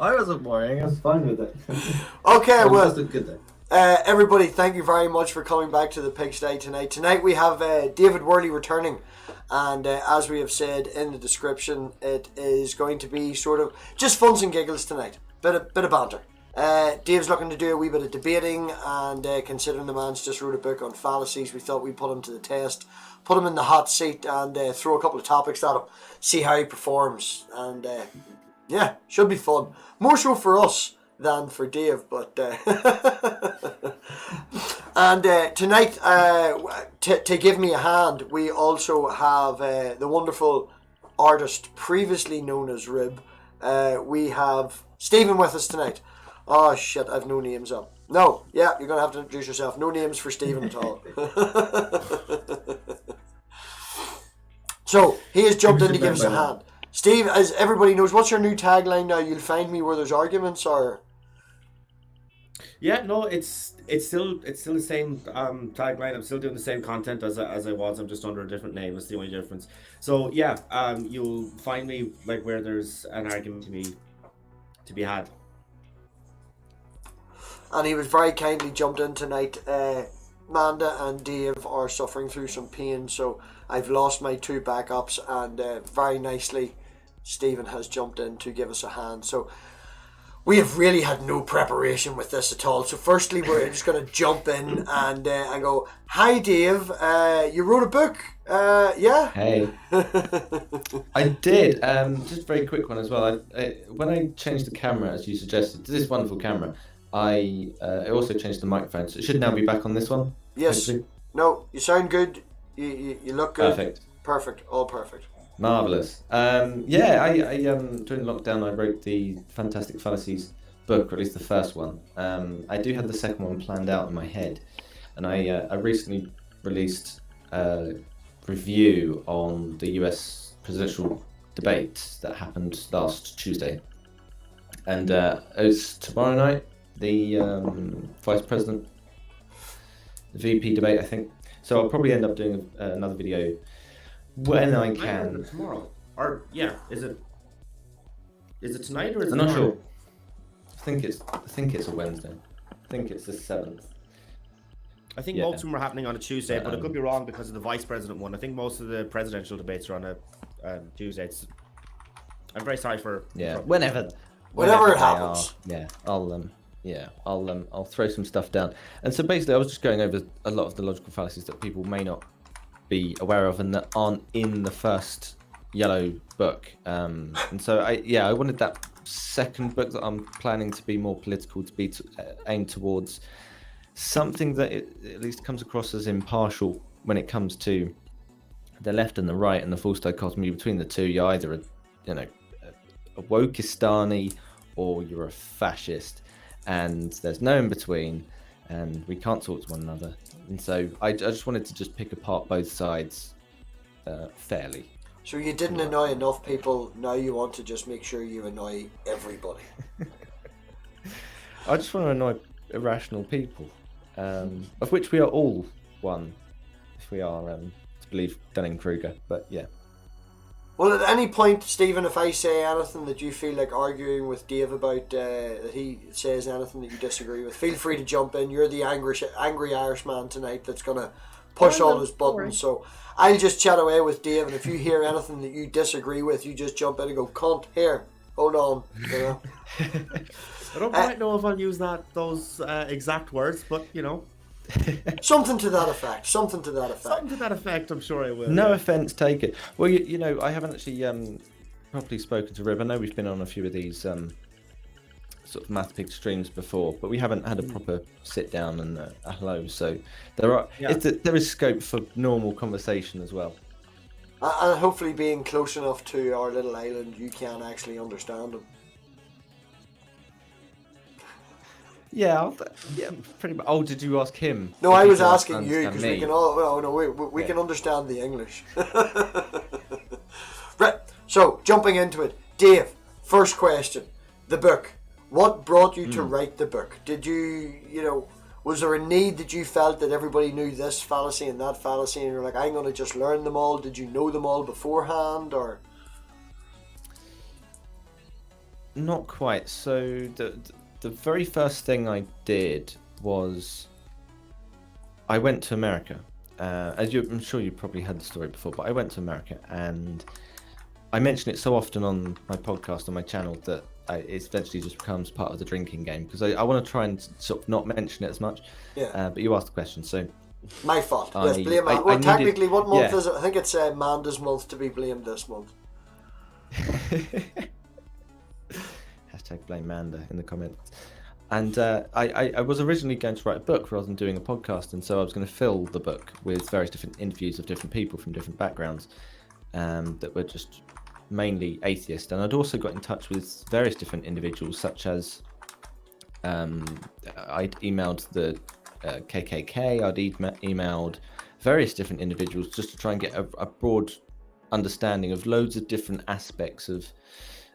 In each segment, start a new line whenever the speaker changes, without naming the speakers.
I wasn't boring. I was fine with it.
Okay, well,
just a good day.
everybody, thank you very much for coming back to the pigsty tonight. Tonight we have David Worley returning, and as we have said in the description, it is going to be sort of just funs and giggles tonight. Bit of banter. Dave's looking to do a wee bit of debating, and considering the man's just wrote a book on fallacies, we thought we'd put him to the test, put him in the hot seat, and throw a couple of topics at him, see how he performs, and yeah, should be fun. More so for us than for Dave, but and tonight, to give me a hand, we also have the wonderful artist previously known as Rib. We have Stephen with us tonight. Oh shit, I've no names up. No, yeah, you're gonna have to introduce yourself. No names for Stephen at all. So he has jumped in to give us a hand. Steve, as everybody knows, what's your new tagline now? You'll find me where there's arguments, or?
Yeah, no, it's still the same tagline. I'm still doing the same content as I was. I'm just under a different name. It's the only difference. So yeah, you'll find me like where there's an argument to be had.
And he was very kindly jumped in tonight. Manda and Dave are suffering through some pain, so I've lost my two backups, and very nicely Stephen has jumped in to give us a hand. So we have really had no preparation with this at all. So firstly, we're just going to jump in and go, hi Dave, you wrote a book, yeah?
Hey. I did. Just a very quick one as well. When I changed the camera, as you suggested, to this wonderful camera, I also changed the microphone, so it should now be back on this one.
Yes. Hopefully. No, you sound good. You look good.
Perfect.
Perfect. All perfect.
Marvellous. Yeah, I during lockdown I wrote the Fantastic Fallacies book, or at least the first one. I do have the second one planned out in my head, and I recently released a review on the US presidential debate that happened last Tuesday. And it's tomorrow night, the Vice President, the VP debate, I think. So I'll probably end up doing another video when I can.
Tomorrow, or yeah, is it tonight or is it?
I'm not sure. I think it's a Wednesday. I think it's the 7th.
I think most of them are happening on a Tuesday, but it could be wrong because of the vice president one. I think most of the presidential debates are on a Tuesday. I'm very sorry for.
Yeah, whenever
it happens.
I'll throw some stuff down. And so basically, I was just going over a lot of the logical fallacies that people may not be aware of and that aren't in the first yellow book. And so I wanted that second book that I'm planning to be more political, to be aimed towards something that at least comes across as impartial when it comes to the left and the right and the full dichotomy between the two. You're either a wokistani or you're a fascist, and there's no in between, and we can't talk to one another. And so I just wanted to just pick apart both sides fairly.
So you didn't annoy enough people, now you want to just make sure you annoy everybody.
I just want to annoy irrational people, of which we are all one, if we are to believe Dunning-Kruger, but yeah.
Well, at any point, Stephen, if I say anything that you feel like arguing with Dave about, that he says anything that you disagree with, feel free to jump in. You're the angry Irishman tonight that's going to push all his buttons. So I'll just chat away with Dave, and if you hear anything that you disagree with, you just jump in and go, cunt, here, hold on. You know?
I don't quite know if I'll use those exact words, but you know.
Something to that effect. Something to that
effect, I'm sure I will.
No offence taken. Well, you know, I haven't actually properly spoken to Rib. I know we've been on a few of these sort of MathPig streams before, but we haven't had a proper sit down and a hello. So there is scope for normal conversation as well.
And hopefully, being close enough to our little island, you can actually understand them.
Yeah, pretty much. Oh, did you ask him?
No, I was asking you because we can all. Well, no, we can understand the English. Right. So jumping into it, Dave. First question: the book. What brought you to write the book? Did you was there a need that you felt that everybody knew this fallacy and that fallacy, and you're like, I'm going to just learn them all? Did you know them all beforehand, or?
Not quite. So the very first thing I did was I went to America. I'm sure you probably heard the story before, but I went to America, and I mention it so often on my podcast, on my channel, that it eventually just becomes part of the drinking game, because I want to try and sort of not mention it as much.
Yeah.
But you asked the question, so...
My fault. Yes, blame man. Well, technically, what month is it? I think it's Amanda's month to be blamed this month.
Hashtag blame Manda in the comments. And I was originally going to write a book rather than doing a podcast, and so I was going to fill the book with various different interviews of different people from different backgrounds that were just mainly atheist. And I'd also got in touch with various different individuals, such as I'd emailed the KKK, I'd emailed various different individuals just to try and get a broad understanding of loads of different aspects of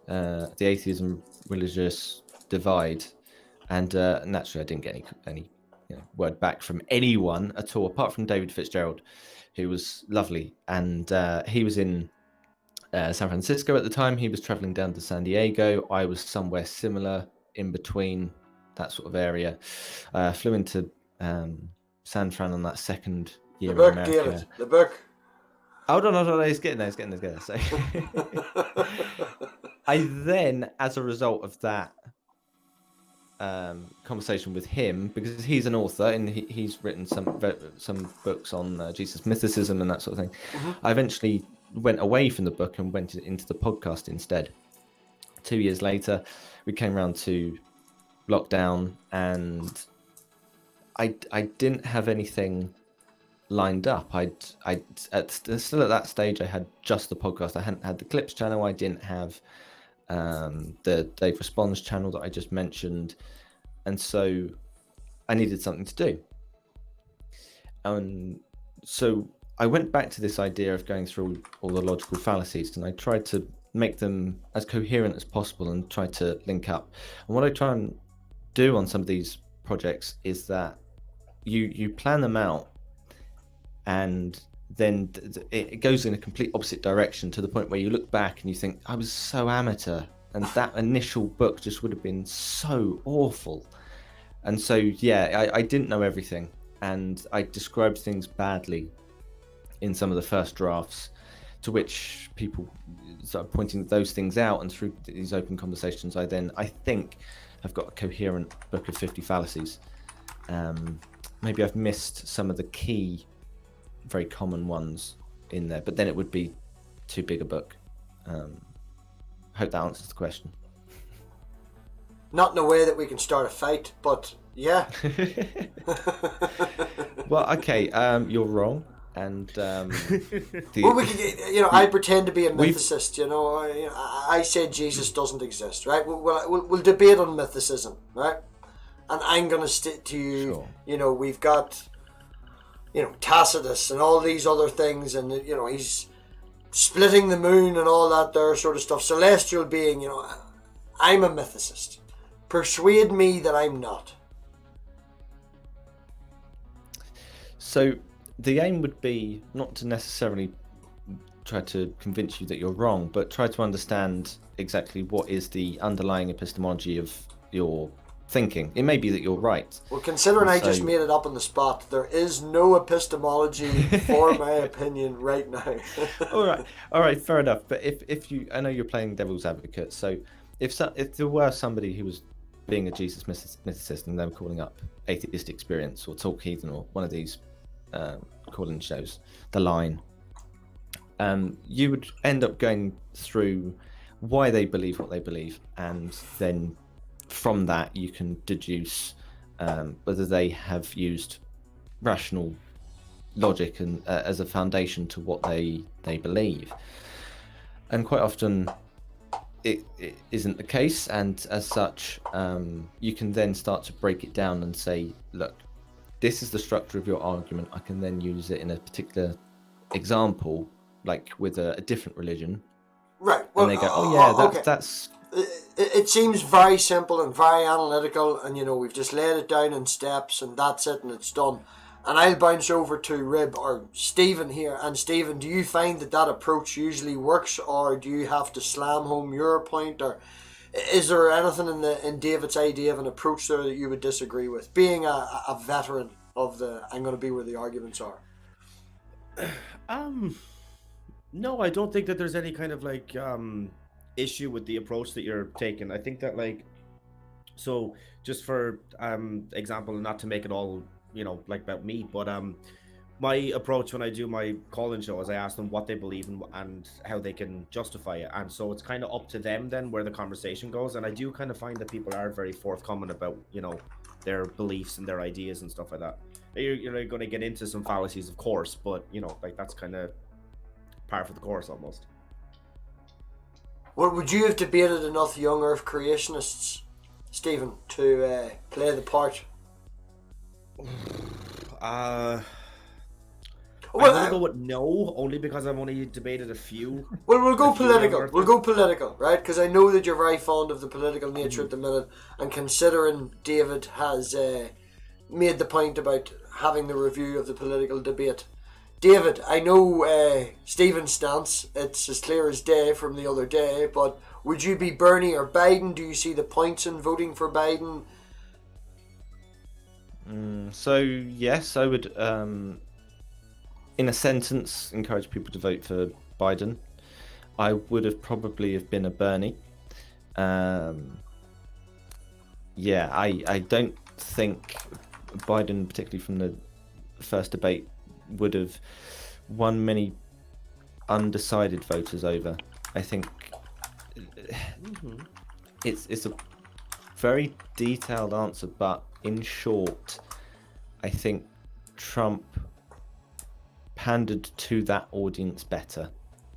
the atheism religious divide, and naturally I didn't get any word back from anyone at all, apart from David Fitzgerald, who was lovely, and he was in San Francisco at the time. He was traveling down to San Diego. I was somewhere similar in between, that sort of area. Flew into San Fran on that second year
the book,
in America.
David, the book.
Oh no, he's getting there. So I then, as a result of that conversation with him, because he's an author and he's written some books on Jesus mythicism and that sort of thing, I eventually went away from the book and went into the podcast instead. 2 years later, we came around to lockdown, and I didn't have anything lined up. Still at that stage, I had just the podcast. I hadn't had the Clips channel. I didn't have the Dave Responds channel that I just mentioned, and so I needed something to do. And so I went back to this idea of going through all the logical fallacies, and I tried to make them as coherent as possible and try to link up. And what I try and do on some of these projects is that you plan them out, and then it goes in a complete opposite direction, to the point where you look back and you think, I was so amateur, and that initial book just would have been so awful. And so I didn't know everything, and I described things badly in some of the first drafts, to which people started pointing those things out, and through these open conversations I think have got a coherent book of 50 fallacies. Maybe I've missed some of the key, very common ones in there, but then it would be too big a book. Hope that answers the question.
Not in a way that we can start a fight, but yeah.
Well, okay, you're wrong, and
well, we can, I pretend to be a mythicist. I say Jesus doesn't exist, right? We'll debate on mythicism, right? And I'm gonna stick to you. Sure. We've got Tacitus and all these other things, and he's splitting the moon and all that there sort of stuff. Celestial being, I'm a mythicist. Persuade me that I'm not.
So the aim would be not to necessarily try to convince you that you're wrong, but try to understand exactly what is the underlying epistemology of your thinking. It may be that you're right.
Well, considering I just made it up on the spot, there is no epistemology for my opinion right now.
all right, fair enough. But if you, I know you're playing devil's advocate, so if there were somebody who was being a Jesus mythicist and they were calling up Atheist Experience or Talk Heathen or one of these call-in shows, The Line, you would end up going through why they believe what they believe, and then from that you can deduce whether they have used rational logic and as a foundation to what they believe. And quite often it isn't the case, and as such you can then start to break it down and say, look, this is the structure of your argument. I can then use it in a particular example, like with a different religion,
right? Well,
and they go, oh yeah,
okay.
that's
it seems very simple and very analytical, and we've just laid it down in steps, and that's it, and it's done. And I'll bounce over to Rib or Stephen here. And Stephen, do you find that approach usually works, or do you have to slam home your point, or Is there anything in David's idea of an approach there that you would disagree with? Being a veteran of I'm going to be where the arguments are.
No, I don't think that there's any kind of like issue with the approach that you're taking. I think that like, so just for example, not to make it all like about me, but my approach when I do my call-in show is I ask them what they believe in and how they can justify it, and so it's kind of up to them then where the conversation goes. And I do kind of find that people are very forthcoming about their beliefs and their ideas and stuff like that. You're going to get into some fallacies, of course, but like that's kind of par for the course almost.
Well, would you have debated enough young Earth creationists, Stephen, to play the part?
I'm gonna go with no, only because I've only debated a few.
Well, we'll go political. We'll go political, right? Because I know that you're very fond of the political nature at the minute, and considering David has made the point about having the review of the political debate. David, I know Stephen's stance, it's as clear as day from the other day, but would you be Bernie or Biden? Do you see the points in voting for Biden?
So, yes, I would, in a sentence, encourage people to vote for Biden. I would have probably have been a Bernie. Yeah, I don't think Biden, particularly from the first debate, would have won many undecided voters over. I think it's a very detailed answer, but in short, I think Trump pandered to that audience better,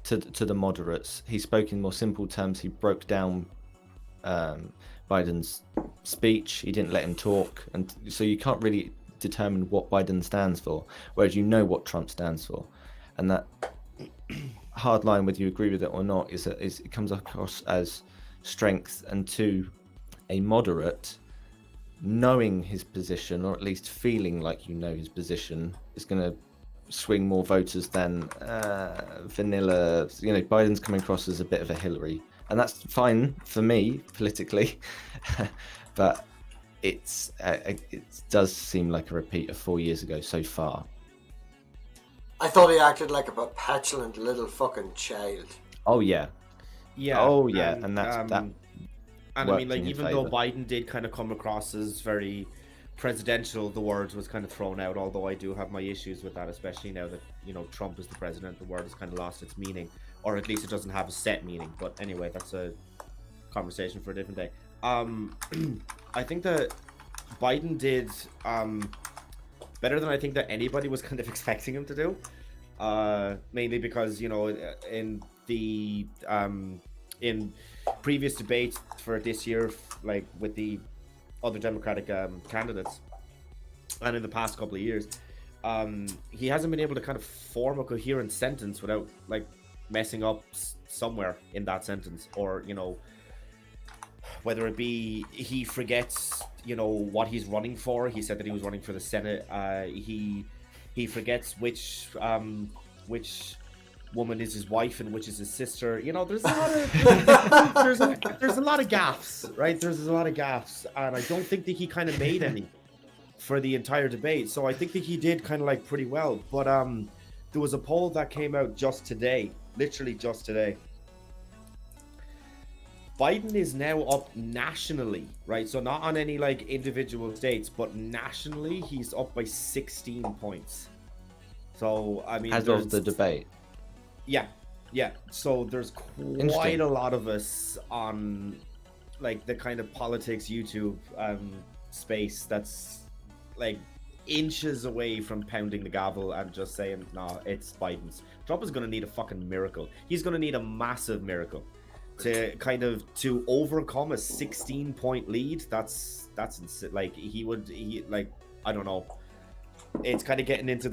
to the moderates. He spoke in more simple terms. He broke down Biden's speech. He didn't let him talk, and so you can't really determine what Biden stands for, whereas you know what Trump stands for. And that hard line, whether you agree with it or not, is that it comes across as strength, and to a moderate, knowing his position, or at least feeling like his position, is going to swing more voters than vanilla. Biden's coming across as a bit of a Hillary, and that's fine for me politically, but it does seem like a repeat of 4 years ago so far.
I thought he acted like a petulant little fucking child.
Oh yeah. Oh yeah, and that's that.
And I mean, like, even though Biden did kind of come across as very presidential, the word was kind of thrown out. Although I do have my issues with that, especially now that Trump is the president. The word has kind of lost its meaning, or at least it doesn't have a set meaning. But anyway, that's a conversation for a different day. I think that Biden did better than I think that anybody was kind of expecting him to do. Mainly because in the in previous debates for this year, like with the other Democratic candidates, and in the past couple of years, he hasn't been able to kind of form a coherent sentence without like messing up somewhere in that sentence, or whether it be he forgets what he's running for. He said that he was running for the Senate. He forgets which woman is his wife and which is his sister. There's a lot of there's a lot of gaffes, right? There's a lot of gaffes, and I don't think that he kind of made any for the entire debate. So I think that he did kind of like pretty well. But there was a poll that came out just today, literally just today. Biden is now up nationally, right? So not on any like individual states, but nationally, he's up by 16 points. So I mean,
as of the debate. Yeah. So there's quite a lot of us on like the kind of politics YouTube space that's like inches away from pounding the gavel and just saying, no, it's Biden's. Trump is going to need a fucking miracle. He's going to need a massive miracle to to overcome a 16-point lead. That's insane. Like I don't know. It's kind of getting into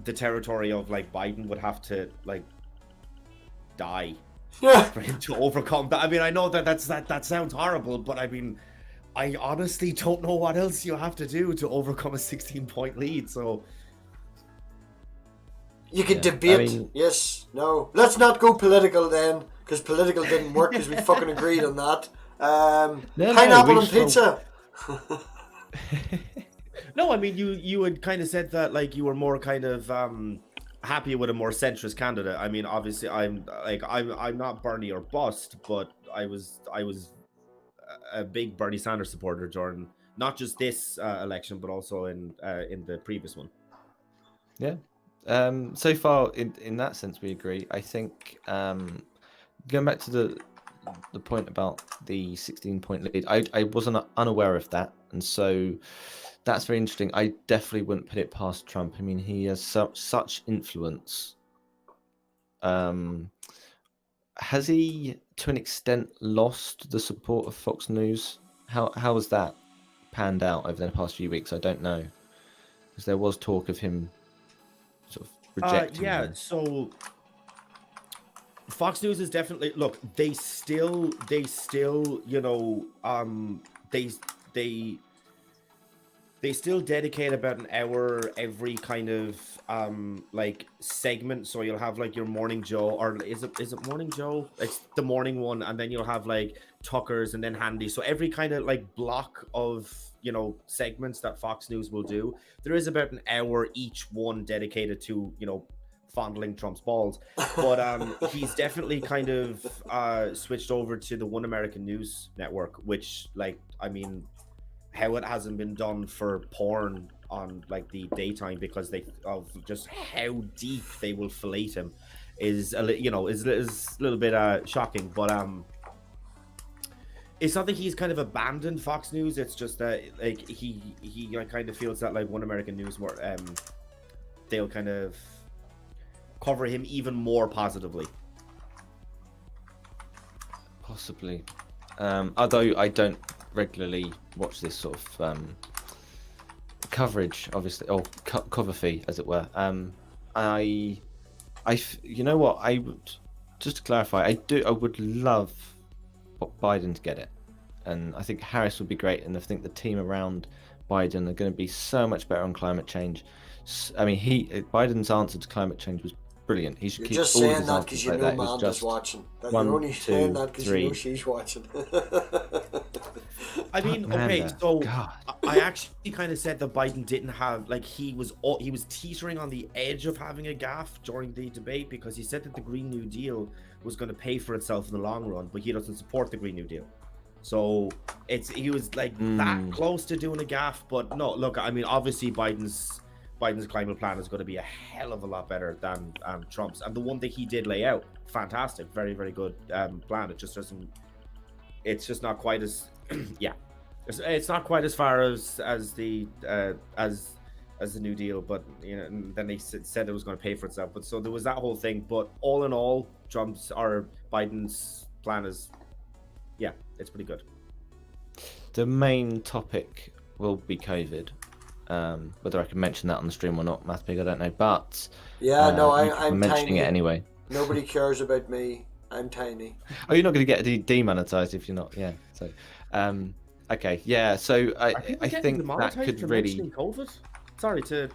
the territory of like Biden would have to like die for him to overcome that. I mean, I know that sounds horrible, but I mean, I honestly don't know what else you have to do to overcome a 16-point lead. So
you could debate. Yes, no. Let's not go political then, because political didn't work because we fucking agreed on that.
No,
Pineapple
we
and pizza.
No, I mean you had kind of said that like you were more kind of happy with a more centrist candidate. I mean, obviously I'm not Bernie or bust, but I was a big Bernie Sanders supporter during not just this election, but also in the previous one.
Yeah. So far, in that sense, we agree. I think going back to the point about the 16-point lead, I wasn't unaware of that, and so that's very interesting. I definitely wouldn't put it past Trump. I mean, he has such influence. Has he, to an extent, lost the support of Fox News? How has that panned out over the past few weeks? I don't know, because there was talk of him sort of rejecting him.
So Fox News is definitely they still you know they still dedicate about an hour every kind of like segment. So you'll have like your Morning Joe, or is it Morning Joe? It's the morning one, and then you'll have like Tucker's and then Handy. So every kind of like block of, you know, segments that Fox News will do, there is about an hour each one dedicated to, you know, fondling Trump's balls. But he's definitely kind of switched over to the One American News Network, which, like, I mean, how it hasn't been done for porn on like the daytime because of just how deep they will fillet him is a little bit shocking. But it's not that he's kind of abandoned Fox News. It's just that like he kind of feels that like One American News more they'll kind of cover him even more positively.
Possibly. Although I don't regularly watch this sort of coverage, obviously, or cover fee, as it were. You know what? I would, just to clarify, I would love Biden to get it, and I think Harris would be great, and I think the team around Biden are going to be so much better on climate change. I mean, Biden's answer to climate change was brilliant. He should keep
just
all of
saying
his
that
answers
because you
like
know
that. It was
Amanda's
just
watching. That
one,
you're only saying that because you know
3.
she's watching.
I mean,
Amanda,
okay, so
God.
I actually kind of said that Biden didn't have, like, he was teetering on the edge of having a gaffe during the debate because he said that the Green New Deal was going to pay for itself in the long run, but he doesn't support the Green New Deal. So he was like that close to doing a gaffe, but no, look, I mean, obviously Biden's climate plan is going to be a hell of a lot better than Trump's, and the one that he did lay out, fantastic, very, very good plan. It just doesn't, it's just not quite as yeah, it's not quite as far as the New Deal, but you know, and then they said it was going to pay for itself. But so there was that whole thing. But all in all, Biden's plan is, yeah, it's pretty good.
The main topic will be COVID. Whether I can mention that on the stream or not, MathPig, I don't know. But
yeah, no, I'm
mentioning
tiny.
it anyway.
Nobody cares about me. I'm tiny.
Oh, you're not going to get demonetized if you're not. Yeah. So, okay. Yeah. So I think that could really.
COVID? Sorry to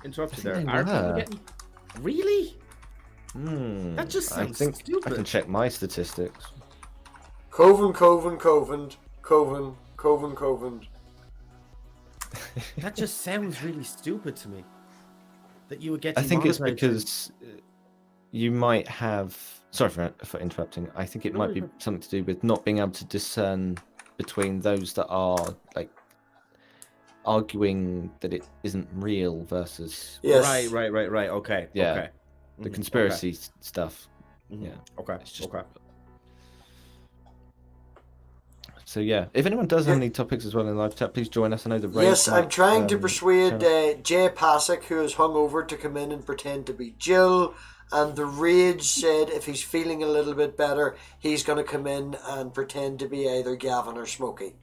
interrupt you there.
Are people
getting... Really? That just sounds stupid.
I can check my statistics.
Coven.
That just sounds really stupid to me. That you would get.
I think it's because you might have. Sorry for interrupting. I think it might be something to do with not being able to discern between those that are like arguing that it isn't real versus.
Yes.
Right. Okay.
Yeah.
Okay.
The conspiracy stuff.
Mm-hmm.
Yeah.
Okay.
Okay. So yeah, if anyone does have any topics as well in live chat, please join us. I know the
yes, I'm trying to persuade Jay Pasek, who is hungover, to come in and pretend to be Jill. And the Rage said if he's feeling a little bit better, he's going to come in and pretend to be either Gavin or Smokey.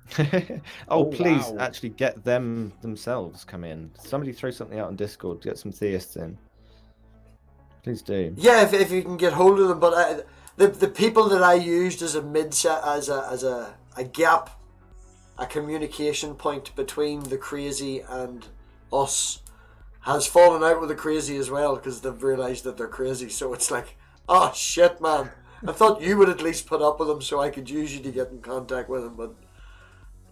Please
wow.
actually get them themselves come in. Somebody throw something out on Discord. Get some theists in. Please do.
Yeah, if you can get hold of them, but. The people that I used as a as a gap, a communication point between the crazy and us, has fallen out with the crazy as well because they've realised that they're crazy. So it's like Oh, shit, man. I thought you would at least put up with him so I could use you to get in contact with him, but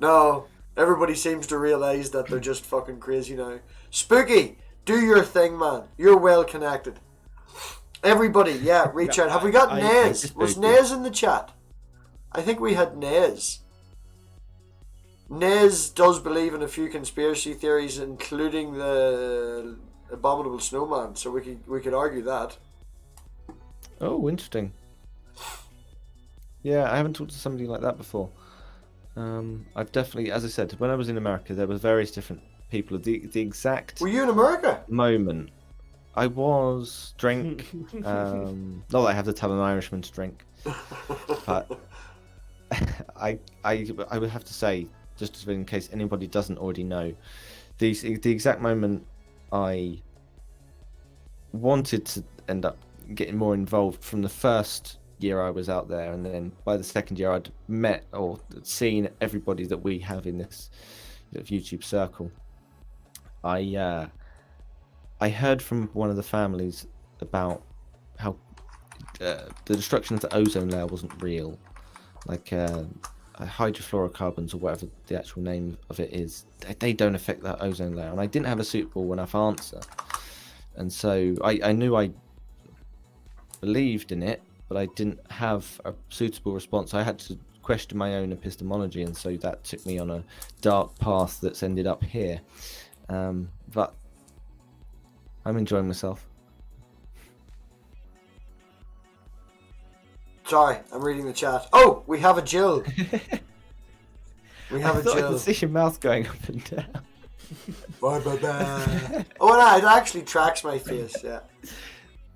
no. Everybody seems to realise that they're just fucking crazy now. Spooky, do your thing, man. You're well connected. Everybody, yeah, reach out. Have we got Nez? Was Nez in the chat? I think we had Nez. Nez does believe in a few conspiracy theories, including the abominable snowman, so we could argue that.
Oh, interesting. Yeah, I haven't talked to somebody like that before. I've definitely, as I said, when I was in America, there were various different people. The exact
Were you in America?
moment I was not that I have to tell an Irishman to drink, but I would have to say, just in case anybody doesn't already know, the exact moment I wanted to end up getting more involved from the first year I was out there, and then by the second year I'd met or seen everybody that we have in this YouTube circle. I heard from one of the families about how the destruction of the ozone layer wasn't real, like hydrofluorocarbons or whatever the actual name of it is. They don't affect that ozone layer, and I didn't have a suitable enough answer, and so I knew I believed in it, but I didn't have a suitable response. I had to question my own epistemology, and so that took me on a dark path that's ended up here. But I'm enjoying myself.
Sorry, I'm reading the chat. Oh, we have a Jill. We have
I
a
thought I
Jill.
could see your mouth going up and down.
Bye, bye, bye. Oh, no, it actually tracks my face, yeah.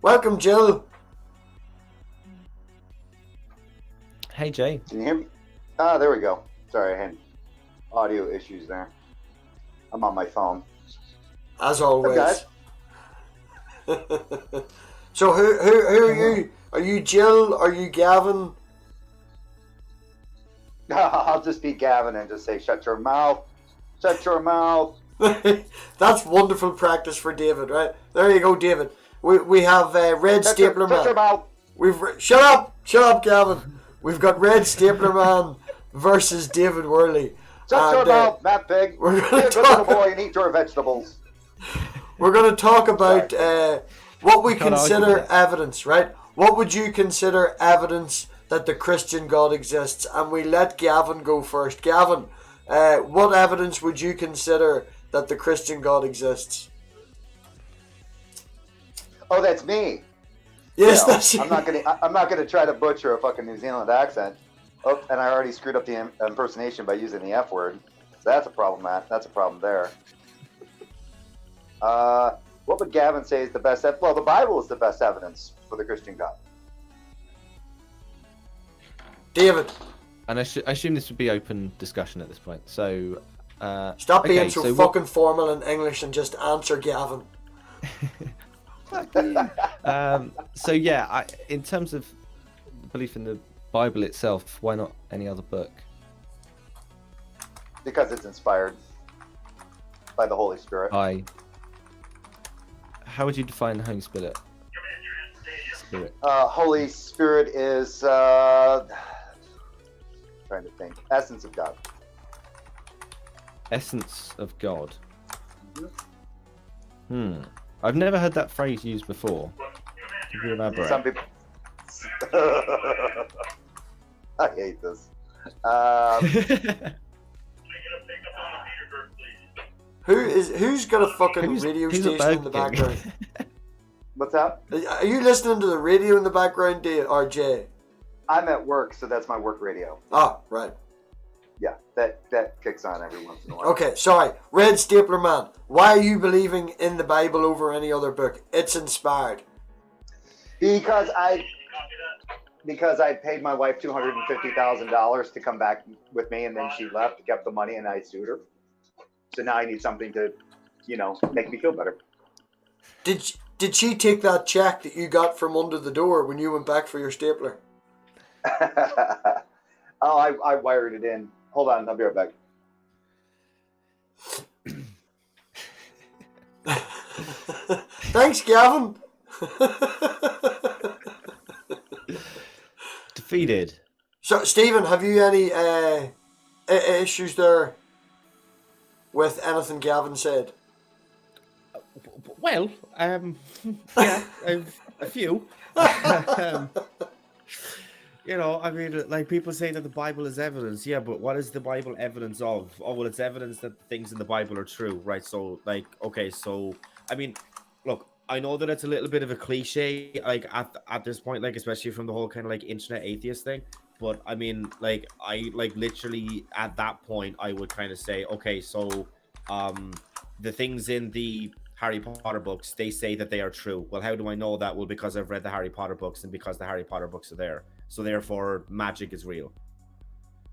Welcome, Jill.
Hey, Jay.
Can you hear me? Ah, there we go. Sorry, I had audio issues there. I'm on my phone.
As always.
What's
So who are you? Are you Jill? Are you Gavin?
I'll just be Gavin and just say, shut your mouth. Shut your mouth.
That's wonderful practice for David, right? There you go, David. We have Red Stapler Man.
Shut your mouth.
Shut up, Gavin. We've got Red Stapler Man versus David Worley.
Shut your mouth, MathPig.
We're
Be
gonna
a good little boy and eat your vegetables.
We're going to talk about what we
Can't argue
consider
with that.
evidence, right? What would you consider evidence that the Christian God exists? And we let Gavin go first. Gavin, what evidence would you consider that the Christian God exists?
Oh, that's me.
Yes,
You know,
that's you.
I'm not gonna try to butcher a fucking New Zealand accent. Oh, and I already screwed up the impersonation by using the F word. So that's a problem, Matt. That's a problem there. What would Gavin say is the best? Well, the Bible is the best evidence for the Christian God.
David,
And I assume this would be open discussion at this point. So,
stop being
okay,
so
what-
fucking formal in English and just answer Gavin.
So yeah, in terms of belief in the Bible itself, why not any other book?
Because it's inspired by the Holy Spirit.
How would you define the Holy Spirit?
Holy Spirit is trying to think. Essence of God.
Essence of God. I've never heard that phrase used before. Could you elaborate?
Some people. I hate this.
Who's got a fucking radio
who's a
station in the
Burger King?
background?
What's that?
Are you listening to the radio in the background, Dave or Jay?
I'm at work, so that's my work radio.
Ah, right.
Yeah, that kicks on every once in a while.
Okay, sorry. Red Stapler Man, why are you believing in the Bible over any other book? It's inspired.
Because I paid my wife $250,000 to come back with me, and then she left, kept the money, and I sued her. So now I need something to, make me feel better.
Did she take that check that you got from under the door when you went back for your stapler?
Oh, I wired it in. Hold on, I'll be right back.
Thanks, Gavin.
He did.
So, Stephen, have you any issues there with anything Gavin said?
Well, yeah, I've a few. You know, I mean, like people say that the Bible is evidence. Yeah, but what is the Bible evidence of? Oh, well, it's evidence that the things in the Bible are true, right? So, like, okay, so I mean, look, I know that it's a little bit of a cliche, like at this point, like especially from the whole kind of like internet atheist thing. But I mean, like, I like literally at that point, I would kind of say, okay, so, the things in the Harry Potter books, they say that they are true. Well, how do I know that? Well, because I've read the Harry Potter books and because the Harry Potter books are there. So therefore, magic is real.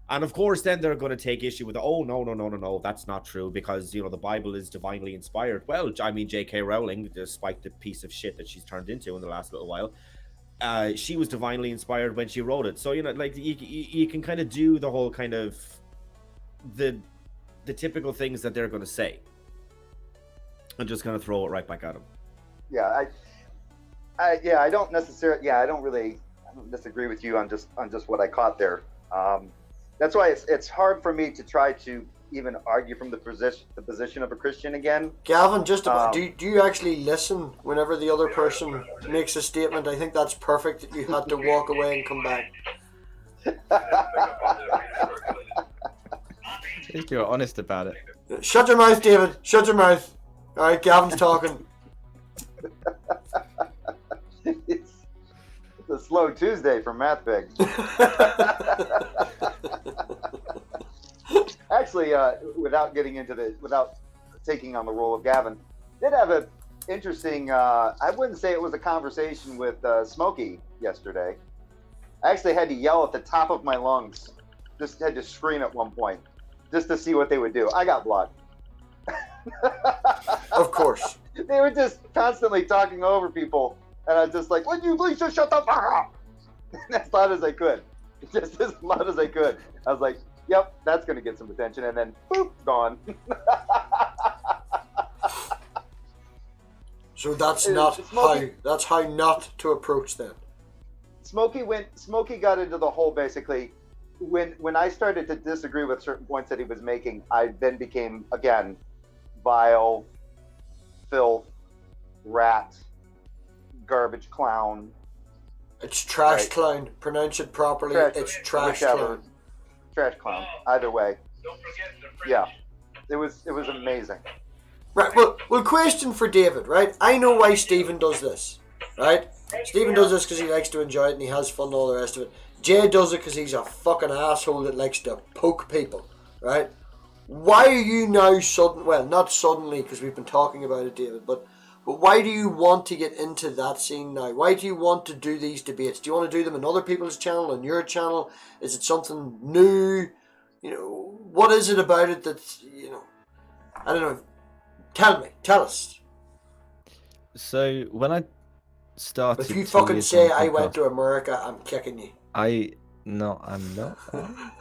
And of course, then they're going to take issue with, oh, no, that's not true because, you know, the Bible is divinely inspired. Well, I mean, J.K. Rowling, despite the piece of shit that she's turned into in the last little while, she was divinely inspired when she wrote it. So, you know, like, you can kind of do the whole kind of the typical things that they're going to say. I'm just going to throw it right back at them.
Yeah, I don't necessarily. Yeah, I don't disagree with you on just what I caught there. That's why it's hard for me to try to even argue from the position of a Christian again.
Gavin, just about, do you actually listen whenever the other person makes a statement? I think that's perfect that you had to walk away and come back.
At least you're honest about it.
Shut your mouth, David. Shut your mouth. All right, Gavin's talking.
It's a slow Tuesday for MathPig. Actually, without taking on the role of Gavin, did have an interesting. I wouldn't say it was a conversation with Smokey yesterday. I actually had to yell at the top of my lungs. Just had to scream at one point, just to see what they would do. I got blocked.
Of course.
They were just constantly talking over people, and I was just like, "Would you please just shut the fuck up?" As loud as I could, just as loud as I could. I was like, "Yep, that's going to get some attention," and then boop, gone.
So that's how not to approach them.
Smokey got into the whole basically. When I started to disagree with certain points that he was making, I then became again vile, filth, rat, garbage clown.
It's trash
right.
Clown. Pronounce it properly. It's trash clown.
Trash clown. Either way. Yeah. It was amazing.
Right. Well, question for David. Right. I know why Stephen does this. Right. Stephen does this because he likes to enjoy it and he has fun and all the rest of it. Jay does it because he's a fucking asshole that likes to poke people. Right. Why are you now not suddenly because we've been talking about it, David, but why do you want to get into that scene now? Why do you want to do these debates? Do you want to do them on other people's channel, on your channel? Is it something new? You know, what is it about it that's, you know, I don't know. Tell us.
So when I started,
if you fucking say I went to America, I'm kicking you.
I'm not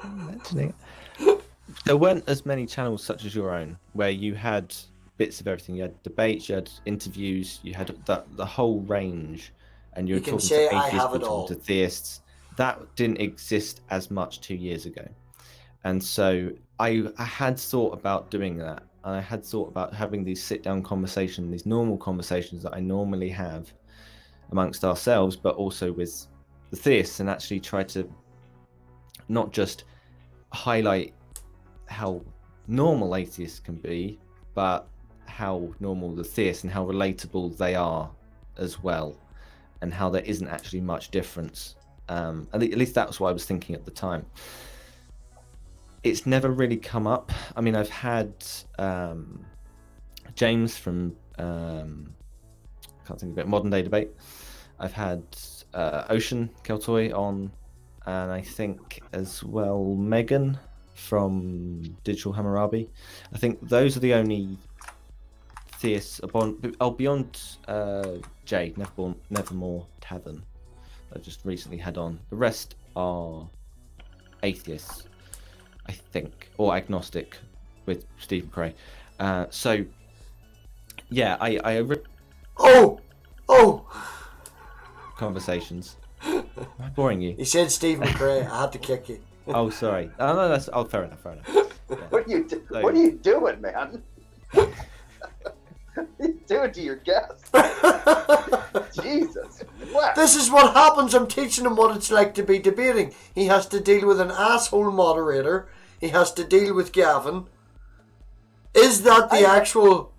mentioning it. There weren't as many channels such as your own where you had bits of everything. You had debates, you had interviews, you had the whole range, and you're talking to atheists, you're talking to theists. That didn't exist as much 2 years ago, and so I had thought about doing that, and I had thought about having these sit-down conversations, these normal conversations that I normally have amongst ourselves, but also with the theists, and actually try to not just highlight how normal atheists can be, but how normal the theists and how relatable they are as well, and how there isn't actually much difference. At least that's what I was thinking at the time. It's never really come up. I mean, I've had James from can't think of it, Modern Day Debate. I've had Ocean Keltoy on, and I think as well Megan from Digital Hammurabi. I think those are the only theists beyond Jay, Nevermore Tavern, I just recently had on. The rest are atheists, I think, or agnostic with Stephen Cray. So yeah, I
oh
conversations. Am I boring you?
He said Steve McRae. I had to kick you.
Oh, sorry. Oh, no, that's fair enough. Fair enough. Yeah.
What are you doing, man? What are you doing to your guests? Jesus. What?
This is what happens. I'm teaching him what it's like to be debating. He has to deal with an asshole moderator. He has to deal with Gavin. Is that the actual...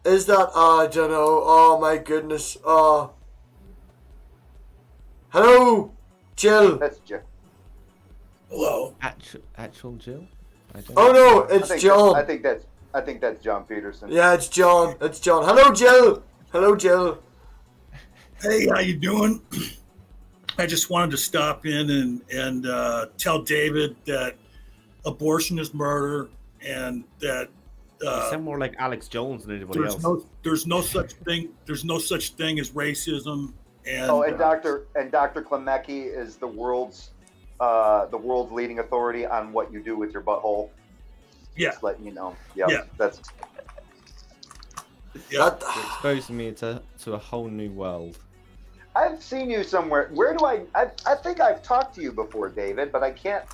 Is that... Oh, I don't know. Oh, my goodness. Oh. Hello, Jill.
That's Jill.
Hello.
Actual Jill?
Oh, no, it's John.
I think that's John Peterson.
Yeah, it's John. It's John. Hello, Jill. Hello, Jill.
Hey, how you doing? I just wanted to stop in and tell David that abortion is murder and that
You sound more like Alex Jones than anybody else.
there's no such thing as racism. And
And Dr. Klemecki is the world's leading authority on what you do with your butthole.
yeah,
Just letting you know. Yep,
Yeah.
That's
yeah.
Exposing me to a whole new world.
I've seen you somewhere. Where do I think I've talked to you before, David, but I can't.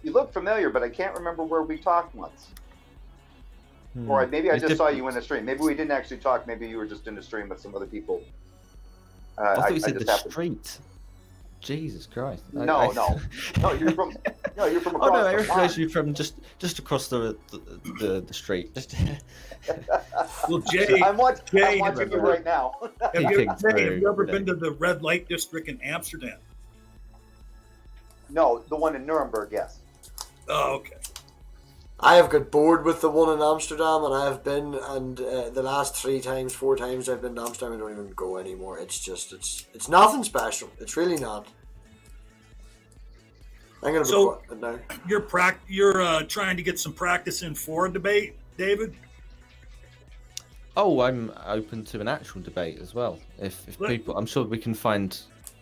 You look familiar, but I can't remember where we talked once. Or maybe I
It's
just saw
different.
you in the stream. Maybe we didn't actually talk. Maybe you were just in the stream with some other people.
I thought you said
just
the
happened-
street. Jesus Christ.
No, you're from
Oh no, I
across the
recognise
pond.
you from just across the street. Just
Well, Jay,
I'm watching
Jay,
you right now.
have you
peeping
ever
through
been to the red light district in Amsterdam?
No, the one in Nuremberg, yes.
Oh, okay.
I have got bored with the one in Amsterdam, and I have been, and the last 4 times I've been to Amsterdam, I don't even go anymore. It's just, it's nothing special. It's really not. I'm gonna be
So-
quiet now.
You're trying to get some practice in for a debate, David.
Oh, I'm open to an actual debate as well. If
Let-
people, I'm sure we can find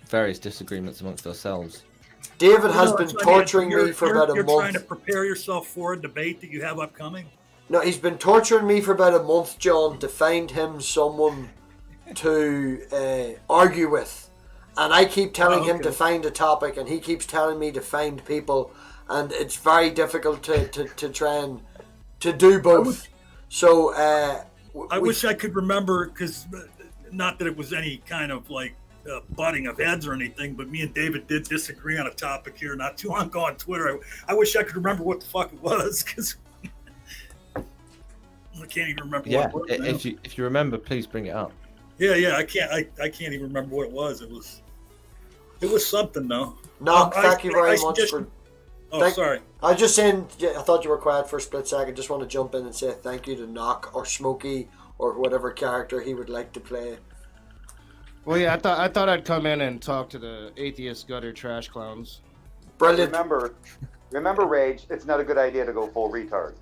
various disagreements amongst ourselves.
David has
No,
been
that's what I mean.
torturing me for
You're-
about a
You're trying to
month.
prepare yourself for a debate that you have upcoming.
No, he's been torturing me for about a month, John, to find him someone to argue with. And I keep telling him
okay.
to find a topic, and he keeps telling me to find people, and it's very difficult to try and to do both. So
I wish I could remember, because not that it was any kind of like butting of heads or anything, but me and David did disagree on a topic here not too long ago on Twitter. I wish I could remember what the fuck it was, because I can't even remember
Yeah,
what it was.
if you remember, please bring it up.
Yeah, I can't even remember what it was. It was something though.
Knock, thank you very
I
much
just-
for.
Oh,
Thank-
sorry.
I was just saying, yeah, I thought you were quiet for a split second. Just want to jump in and say thank you to Knock or Smokey or whatever character he would like to play.
Well, yeah, I thought I'd come in and talk to the atheist gutter trash clowns.
Brilliant.
Remember, Rage. It's not a good idea to go full retard.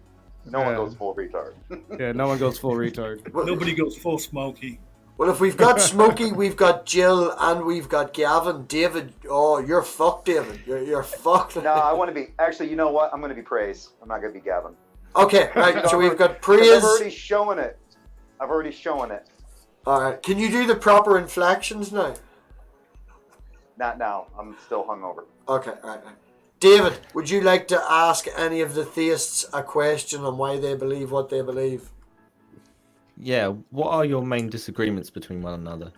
No one
Yeah.
goes full retard.
Yeah, no one goes full retard.
Nobody goes full Smoky.
Well, if we've got Smokey, we've got Jill, and we've got Gavin. David, oh, you're fucked, David. You're fucked.
No, I want to be. Actually, you know what? I'm going to be Praise. I'm not going to be Gavin.
Okay, right. So we've got
'Cause
praise.
I've already shown it.
All right. Can you do the proper inflections now?
Not now. I'm still hungover.
Okay, all right. David, would you like to ask any of the theists a question on why they believe what they believe?
Yeah, what are your main disagreements between one another?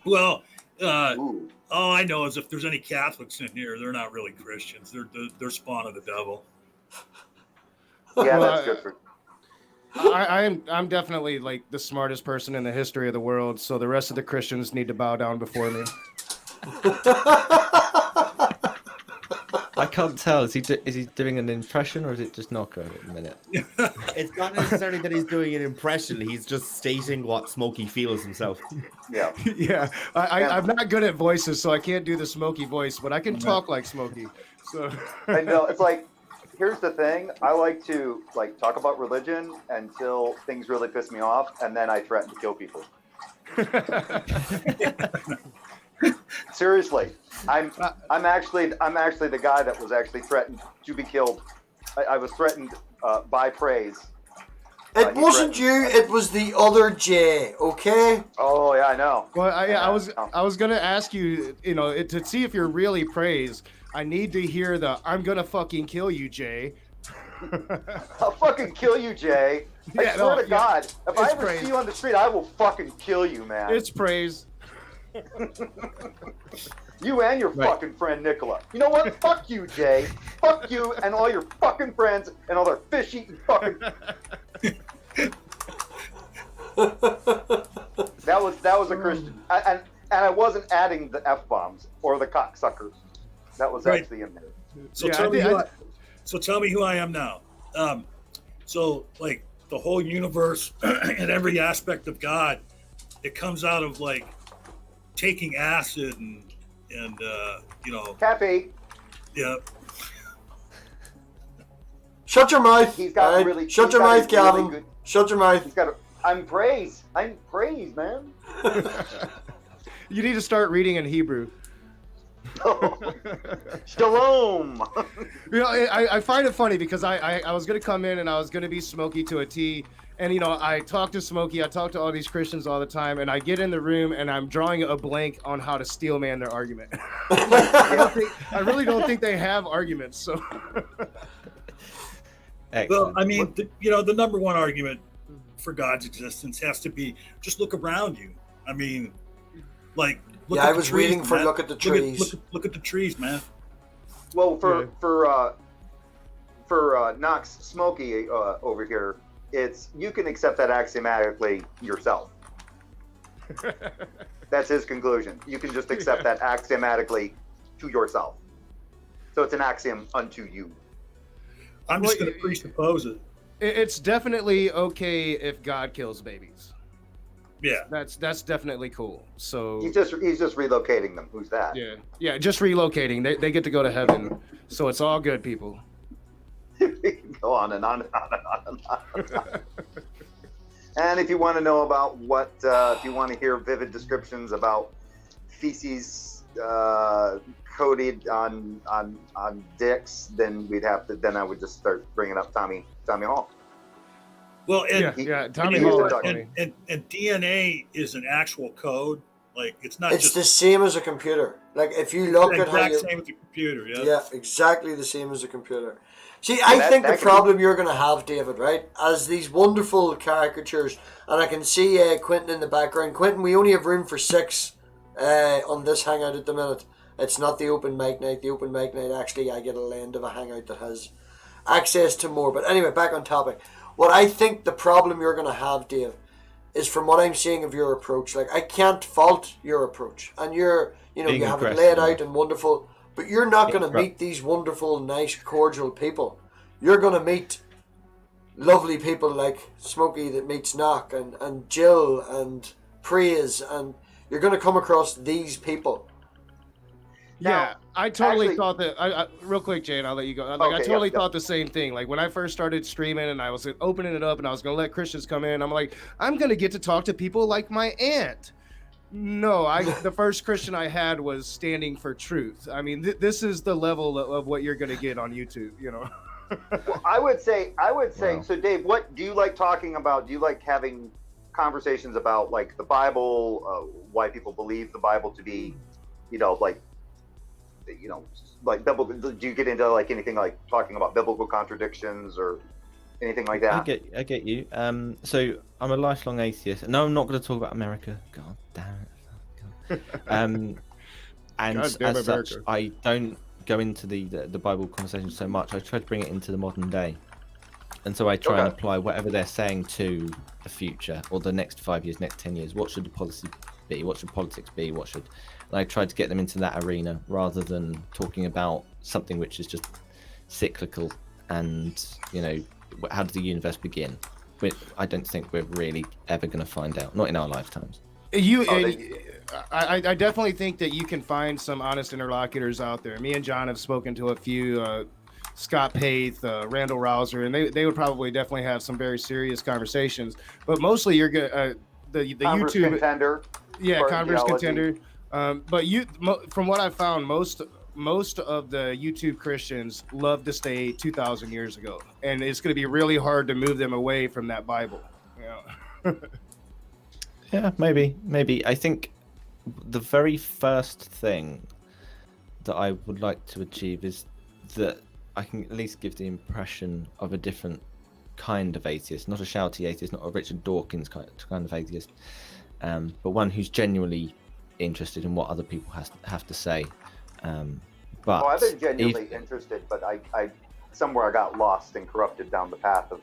Well,
Ooh.
all I know is if there's any Catholics in here, they're not really Christians. They're spawn of the devil.
Yeah,
Well,
that's good for.
I'm definitely like the smartest person in the history of the world, so the rest of the Christians need to bow down before me.
I can't tell. Is he doing an impression or is it just Knocker at the minute?
It's not necessarily that he's doing an impression. He's just stating what Smokey feels himself.
Yeah.
Yeah, I'm not good at voices, so I can't do the Smokey voice, but I can talk like Smokey. So
I know. It's like, here's the thing. I like to talk about religion until things really piss me off, and then I threaten to kill people. Seriously, I'm actually the guy that was actually threatened to be killed. I was threatened by Praise
It wasn't you. It was the other Jay. Okay.
Oh yeah, I know.
Well, I was gonna ask you, to see if you're really praised. I need to hear the "I'm gonna fucking kill you, Jay."
I'll fucking kill you, Jay. I swear to God, if I ever see you on the street, I will fucking kill you, man.
It's praise.
You and your fucking friend Nicola. You know what? Fuck you, Jay. Fuck you and all your fucking friends and all their fish eating fucking. That was a Christian, and I wasn't adding the f-bombs or the cocksuckers. That was actually in there.
So tell me who I am now. So like the whole universe and every aspect of God, it comes out of like taking acid and
Cappy.
Yeah.
Shut your mouth.
He's got really.
Shut your mouth, Calvin. Really shut your mouth.
He's got. I'm praised, man.
You need to start reading in Hebrew.
Shalom.
I find it funny because I was gonna come in and I was gonna be Smokey to a T, and I talk to Smokey, I talk to all these Christians all the time, and I get in the room and I'm drawing a blank on how to steel man their argument. I really don't think they have arguments. So.
Well, I mean, the number one argument for God's existence has to be just look around you. I mean, like.
I was reading for look at the trees.
Look at the trees, man.
Well, for Knox Smokey over here, it's you can accept that axiomatically yourself. That's his conclusion. You can just accept that axiomatically to yourself. So it's an axiom unto you.
I'm just going to presuppose it.
It's definitely okay if God kills babies.
Yeah,
that's definitely cool. So
he's just relocating them. Who's that?
Yeah, just relocating. They get to go to heaven, so it's all good, people.
Go on and on and on and on and on. And on. And if you want to know about if you want to hear vivid descriptions about feces coated on dicks, then I would just start bringing up Tommy Hall.
Well,
Tommy Hall.
And DNA is an actual code. Like it's not.
It's the same as a computer. Like if you look at how you.
Same as a computer. Yeah.
Yeah, exactly the same as a computer. See, I think the problem you're going to have, David, right, as these wonderful caricatures, and I can see Quentin in the background. Quentin, we only have room for 6 on this hangout at the minute. It's not the open mic night. The open mic night, actually, I get a land of a hangout that has access to more. But anyway, back on topic. What I think the problem you're going to have, Dave, is from what I'm seeing of your approach. Like, I can't fault your approach. And you have it laid out and wonderful. But you're not going to meet these wonderful, nice, cordial people. You're going to meet lovely people like Smokey that meets Knock and Jill and Praise. And you're going to come across these people.
Yeah, I totally thought that. Real quick, Jay, and I'll let you go. I totally thought the same thing. Like when I first started streaming and I was opening it up and I was going to let Christians come in, I'm like, I'm going to get to talk to people like my aunt. No, the first Christian I had was standing for truth. I mean, this is the level of what you're going to get on YouTube,
Well, I would say.
Wow.
So, Dave, what do you like talking about? Do you like having conversations about like the Bible, why people believe the Bible to be, like biblical? Do you get into like anything like talking about biblical contradictions or anything like that?
I get you. So I'm a lifelong atheist. No, I'm not going to talk about America. God damn it. And as such, I don't go into the Bible conversation so much. I try to bring it into the modern day, and so I try and apply whatever they're saying to the future or the next 5 years, next 10 years. What should the policy be? What should politics be? And I tried to get them into that arena rather than talking about something which is just cyclical and, how did the universe begin? I don't think we're really ever going to find out, not in our lifetimes.
I definitely think that you can find some honest interlocutors out there. Me and John have spoken to a few, Scott Paith, Randall Rouser, and they would probably definitely have some very serious conversations. But mostly you're the
Converse
YouTube
contender.
Yeah, Converse contender. But from what I found, most most of the YouTube Christians love to stay 2,000 years ago, and it's going to be really hard to move them away from that Bible.
Yeah, maybe. I think the very first thing that I would like to achieve is that I can at least give the impression of a different kind of atheist, not a shouty atheist, not a Richard Dawkins kind of atheist, but one who's genuinely interested in what other people have to say. But
I've been genuinely interested, but I somewhere I got lost and corrupted down the path of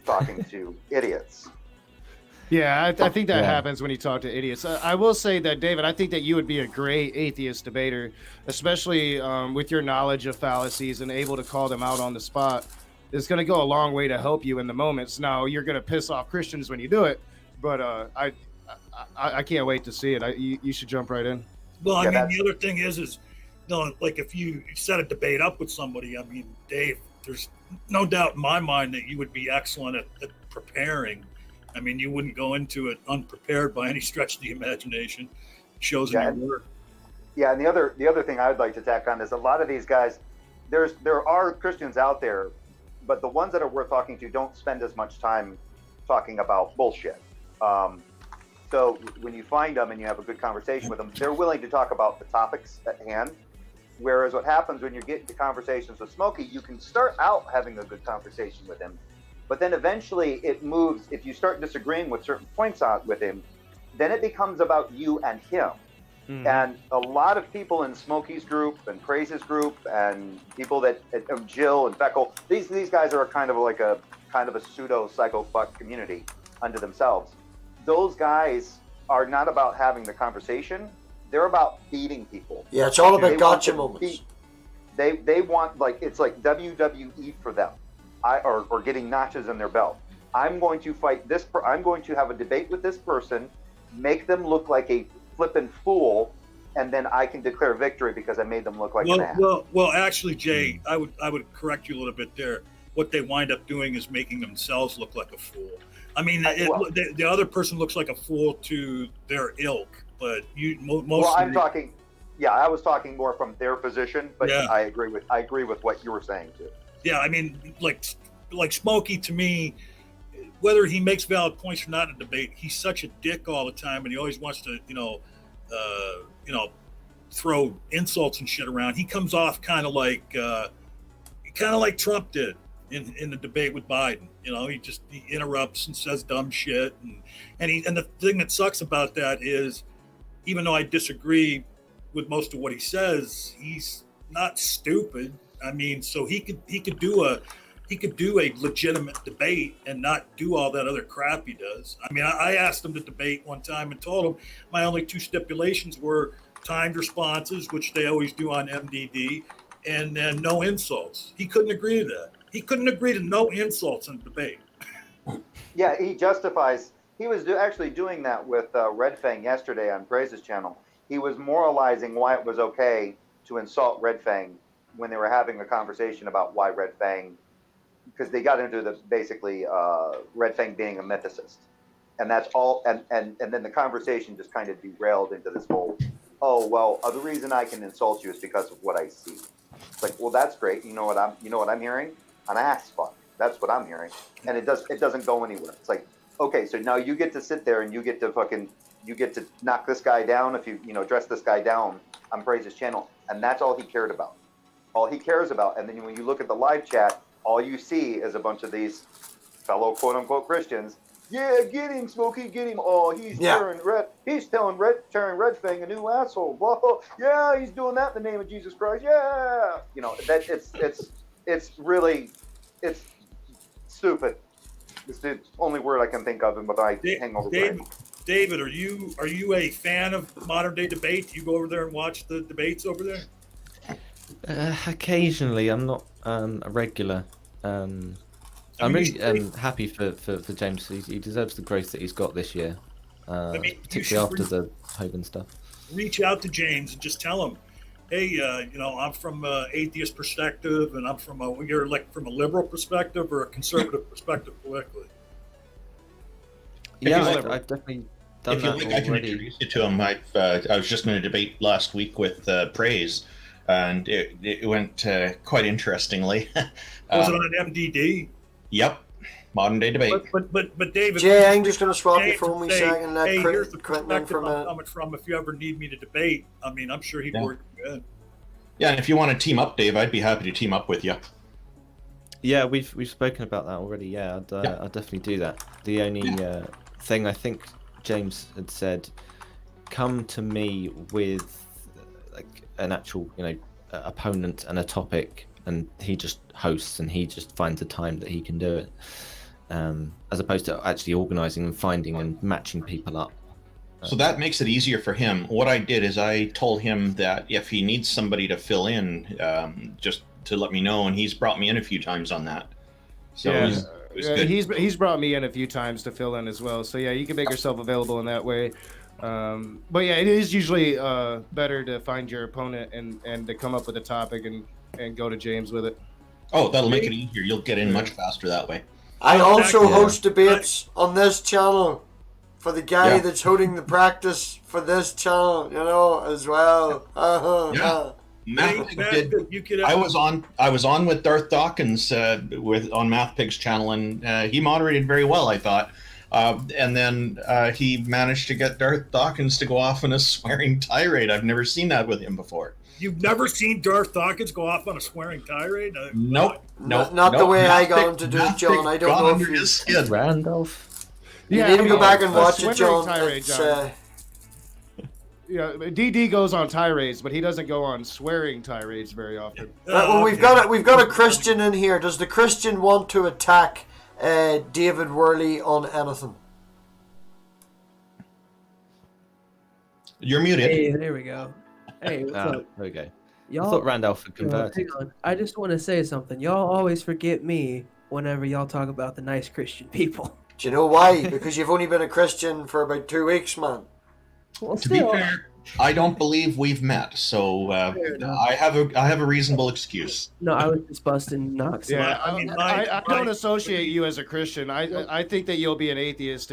talking to idiots.
Yeah, I think that happens when you talk to idiots. I will say that, David, I think that you would be a great atheist debater, especially with your knowledge of fallacies and able to call them out on the spot. It's going to go a long way to help you in the moments. Now, you're going to piss off Christians when you do it, but I can't wait to see it. You should jump right in.
Well, I mean, the other thing is like if you set a debate up with somebody, I mean, Dave, there's no doubt in my mind that you would be excellent at preparing. I mean, you wouldn't go into it unprepared by any stretch of the imagination. It shows in your work.
Yeah, and the other thing I would like to tack on is a lot of these guys, there are Christians out there, but the ones that are worth talking to don't spend as much time talking about bullshit. So when you find them and you have a good conversation with them, they're willing to talk about the topics at hand. Whereas what happens when you get into conversations with Smokey, you can start out having a good conversation with him, but then eventually it moves. If you start disagreeing with certain points with him, then it becomes about you and him. And a lot of people in Smokey's group and Praise's group and people that Jill and Feckle, these guys are kind of a pseudo psycho fuck community unto themselves. Those guys are not about having the conversation. They're about beating people.
Yeah, it's all about gotcha moments.
They want, like, it's like WWE for them, or getting notches in their belt. I'm going to fight this. I'm going to have a debate with this person, make them look like a flippin' fool, and then I can declare victory because I made them look like an ass.
Well, actually, Jay, I would correct you a little bit there. What they wind up doing is making themselves look like a fool. I mean, the other person looks like a fool to their ilk, but
I was talking more from their position, but yeah. I agree with what you were saying too.
Yeah, I mean, like Smokey, to me, whether he makes valid points or not in a debate, he's such a dick all the time, and he always wants to, throw insults and shit around. He comes off kind of like Trump did in the debate with Biden. He interrupts and says dumb shit, and the thing that sucks about that is, even though I disagree with most of what he says, he's not stupid. I mean, so he could do a legitimate debate and not do all that other crap he does. I mean, I asked him to debate one time and told him my only two stipulations were timed responses, which they always do on MDD, and then no insults. He couldn't agree to that. He couldn't agree to no insults in the debate.
Yeah, he justifies. He was actually doing that with Red Fang yesterday on Praise's channel. He was moralizing why it was okay to insult Red Fang when they were having a conversation about why Red Fang, because they got into basically Red Fang being a mythicist, and that's all. And then the conversation just kind of derailed into this whole, the reason I can insult you is because of what I see. It's like, well, that's great. You know what I'm hearing? An ass fuck. That's what I'm hearing, and it doesn't go anywhere. It's like, okay, so now you get to sit there and you get to knock this guy down if you dress this guy down on Praise's channel, and that's all he cared about. All he cares about, and then when you look at the live chat, all you see is a bunch of these fellow quote-unquote Christians. Yeah, get him, Smokey, get him. Oh, he's turning Red Fang a new asshole. Blah, blah. Yeah, he's doing that in the name of Jesus Christ. Yeah, that it's really stupid. It's the only word I can think of, but I hang over.
David, are you a fan of modern day debate? Do you go over there and watch the debates over there?
Occasionally, I'm not a regular. I'm really happy for James. He deserves the growth that he's got this year, particularly after the Hogan stuff.
Reach out to James and just tell him, hey, I'm from an atheist perspective, and you're like from a liberal perspective or a conservative perspective politically.
Yeah, I've definitely done that already.
I can introduce you to him. I was just going to debate last week with Praise. and it went quite interestingly.
Was it on MDD?
Yep, modern day debate.
But David,
Jay, I'm just going to swap you
Jay
for me
say,
second and let
hey, here's the
Quentin in for a
perspective I'm
minute.
coming from. If you ever need me to debate, I mean, I'm sure he'd work good.
Yeah, and if you want to team up, Dave, I'd be happy to team up with you.
Yeah, we've spoken about that already. Yeah, I'll definitely do that. The only thing I think James had said, come to me with like an actual, opponent and a topic, and he just hosts and he just finds a time that he can do it, as opposed to actually organising and finding and matching people up.
So that makes it easier for him. What I did is I told him that if he needs somebody to fill in, just to let me know, and he's brought me in a few times on that. So
Yeah.
it was good.
He's brought me in a few times to fill in as well. So yeah, you can make yourself available in that way. But yeah, it is usually better to find your opponent and to come up with a topic and go to James with it.
Oh, that'll make it easier. You'll get in much faster that way.
I also host debates on this channel for the guy that's holding the practice for this channel, as well.
I was on with Darth Dawkins on MathPig's channel, and he moderated very well, I thought. And then he managed to get Darth Dawkins to go off on a swearing tirade. I've never seen that with him before.
You've never seen Darth Dawkins go off on a swearing tirade?
Nope.
Not the way I got him to do it, John. I don't know if you...
Randolph.
You need to go back and watch it, John.
Tirade, John. Yeah, DD goes on tirades, but he doesn't go on swearing tirades very often.
Well, we've got a Christian in here. Does the Christian want to attack David Worley on anything?
You're muted.
Hey, there we go. Hey, what's up?
There we go.
Y'all,
I thought Randolph had converted.
hang on. I just want to say something. Y'all always forget me whenever y'all talk about the nice Christian people.
Do you know why? Because you've only been a Christian for about 2 weeks, man.
Well,
To be fair, I don't believe we've met, so I have a reasonable excuse.
No, I was just busting Knox.
Yeah,
I mean,
I don't associate you as a Christian. I think that you'll be an atheist.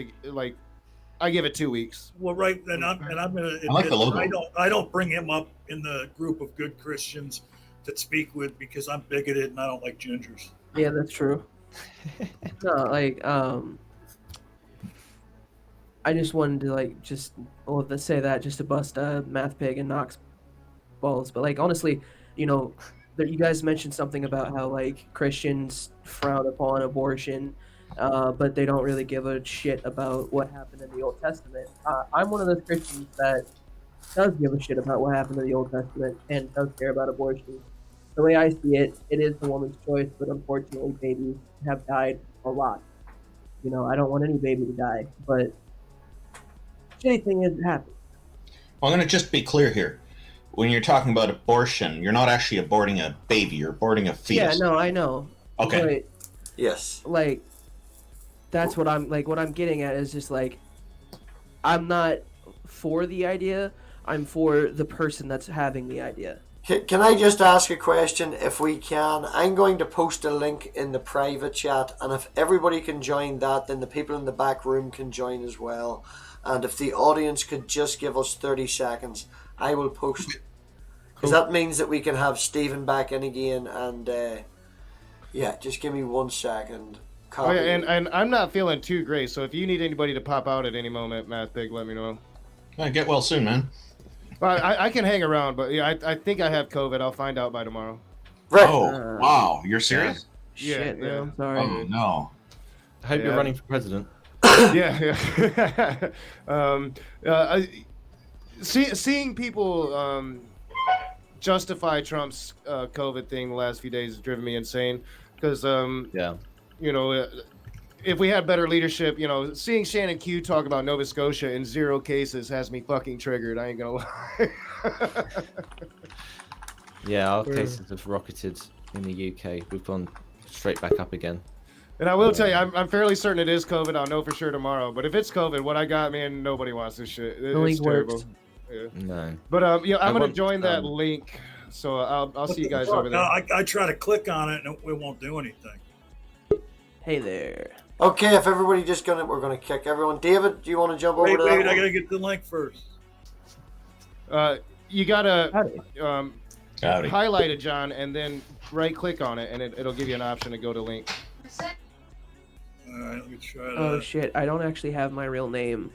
I give it 2 weeks.
Well, right, and I'm gonna.
I like the logo.
I don't bring him up in the group of good Christians that speak with because I'm bigoted and I don't like gingers.
Yeah, that's true. No, I just wanted to let's say that just to bust MathPig and Knox balls. But honestly, you guys mentioned something about how Christians frown upon abortion, but they don't really give a shit about what happened in the Old Testament. I'm one of those Christians that does give a shit about what happened in the Old Testament and does care about abortion. The way I see it, it is the woman's choice, but unfortunately babies have died a lot. I don't want any baby to die, but shitty thing is it happens.
Well, I'm going to just be clear here. When you're talking about abortion, you're not actually aborting a baby, you're aborting a fetus.
Yeah, no, I know.
Okay.
But,
Yes.
that's what I'm getting at is just I'm not for the idea, I'm for the person that's having the idea.
Can I just ask a question if we can? I'm going to post a link in the private chat, and if everybody can join that, then the people in the back room can join as well. And if the audience could just give us 30 seconds, I will post. Because that means that we can have Stephen back in again. And just give me 1 second.
Oh, yeah, and I'm not feeling too great, so if you need anybody to pop out at any moment, MathPig, let me know.
Get well soon, man.
Well, I can hang around, but yeah, I think I have COVID. I'll find out by tomorrow.
Right.
Oh, wow. You're serious?
Shit,
Yeah.
man, I'm sorry.
Oh, no.
I hope you're running for president.
Yeah. Seeing people justify Trump's COVID thing the last few days has driven me insane. Because, if we had better leadership, seeing Shannon Q talk about Nova Scotia in 0 cases has me fucking triggered. I ain't gonna lie.
Yeah, our cases have rocketed in the UK. We've gone straight back up again.
And I will tell you, I'm fairly certain it is COVID. I'll know for sure tomorrow. But if it's COVID, what I got, man, nobody wants this shit. It's terrible. Yeah.
No.
But I'm gonna join that link. So I'll see you guys over there.
No, I try to click on it and it won't do anything.
Hey there.
Okay, if everybody we're gonna kick everyone. David, do you want to jump over to that?
Wait,
one?
I gotta get the link first.
You gotta
Howdy.
highlight it, John, and then right-click on it, and it'll give you an option to go to link.
All right, let me try that.
Oh shit! I don't actually have my real name.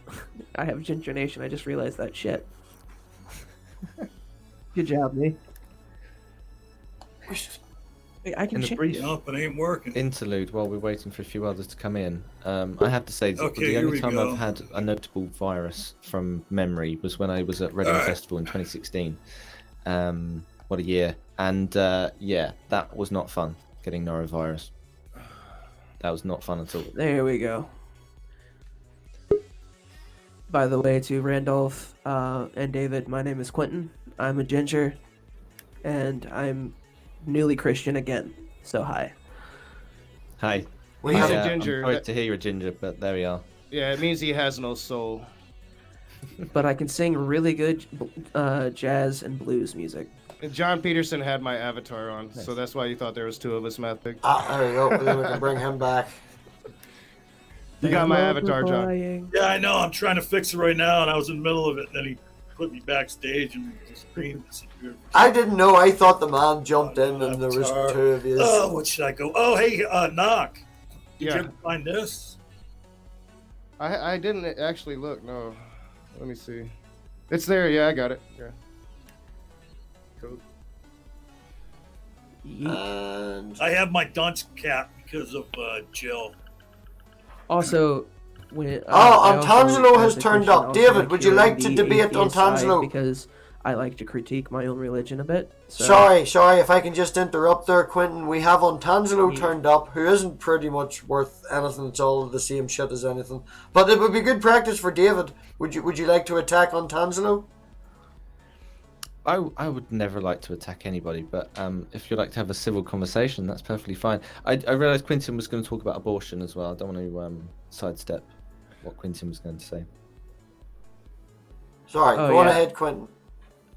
I have Ginger Nation. I just realized that shit. Good job, me. Wait, I can
In the
change
brief
it.
Nope, it ain't working.
interlude while we're waiting for a few others to come in, I have to say that
Okay,
the
here
only
we
time
go.
I've had a notable virus from memory was when I was at Reading
Alright.
Festival in 2016. What a year. And yeah, that was not fun, getting norovirus. That was not fun at all.
There we go. By the way, to Randolph and David, my name is Quentin. I'm a ginger, and I'm newly Christian again. So hi.
Hi.
We
He's
have
a ginger.
I'm sorry to hear you're a ginger, but there we are.
Yeah, it means he has no soul.
But I can sing really good jazz and blues music.
And John Peterson had my avatar on, so that's why you thought there was two of us, MathPig.
there you go. Then we can bring him back.
You got my avatar, John.
Flying.
Yeah, I know. I'm trying to fix it right now, and I was in the middle of it, and then he put me backstage, and the screen disappeared.
I didn't know. I thought the man jumped in and there was
Avatar.
two of you.
Oh, what should I go? Oh, hey, Knock. Did
Yeah.
you ever find this?
I didn't actually look, no. Let me see. It's there, yeah, I got it. Yeah. Cool.
And
I have my dunce cap because of Jill.
Also, when
Oh,
I also,
Antangelo has
as a
turned
Christian,
up.
also
David,
like
would you
hearing
like to
the
debate
atheist side
Antangelo?
Because I like to critique my own religion a bit. So.
sorry, if I can just interrupt there, Quentin. We have Antangelo turned up, who isn't pretty much worth anything. It's all the same shit as anything. But it would be good practice for David. Would you like to attack Antangelo?
I would never like to attack anybody, but if you'd like to have a civil conversation, that's perfectly fine. I realised Quintin was going to talk about abortion as well. I don't want to sidestep what Quintin was going to say.
Sorry,
Oh,
go on
yeah.
ahead, Quentin.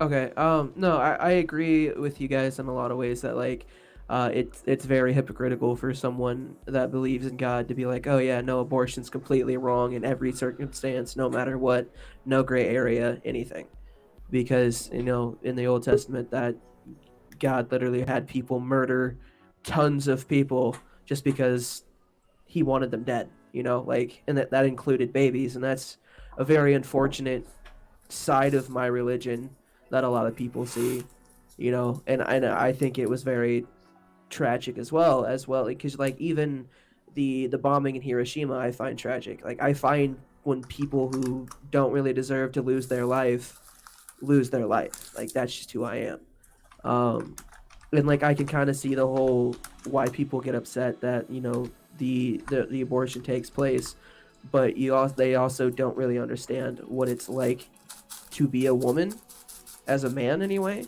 Okay. No, I agree with you guys in a lot of ways that like, it's very hypocritical for someone that believes in God to be like, oh yeah, no, abortion's completely wrong in every circumstance, no matter what, no gray area, anything, because in the Old Testament that God literally had people murder tons of people just because he wanted them dead, like, and that included babies, and that's a very unfortunate side of my religion that a lot of people see, and I think it was very tragic as well because like even the bombing in Hiroshima I find tragic. Like I find when people who don't really deserve to lose their life, like that's just who I am. And like I can kind of see the whole why people get upset that the abortion takes place, but they also don't really understand what it's like to be a woman as a man anyway,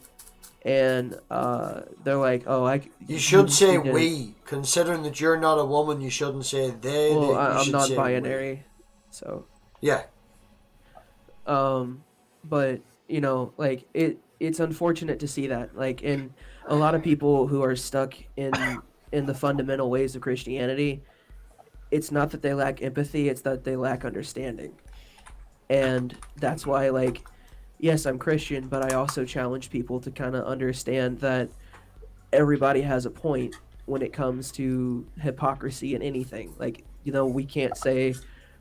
and they're like, oh,
You should say
did it.
we. Considering that you're not a woman, you shouldn't say they.
Well,
you
I'm
should
not
say
binary, so
we. Yeah.
but like it's unfortunate to see that, like, in a lot of people who are stuck in the fundamental ways of Christianity, it's not that they lack empathy, it's that they lack understanding. And that's why, like, yes, I'm Christian, but I also challenge people to kind of understand that everybody has a point when it comes to hypocrisy in anything. Like, we can't say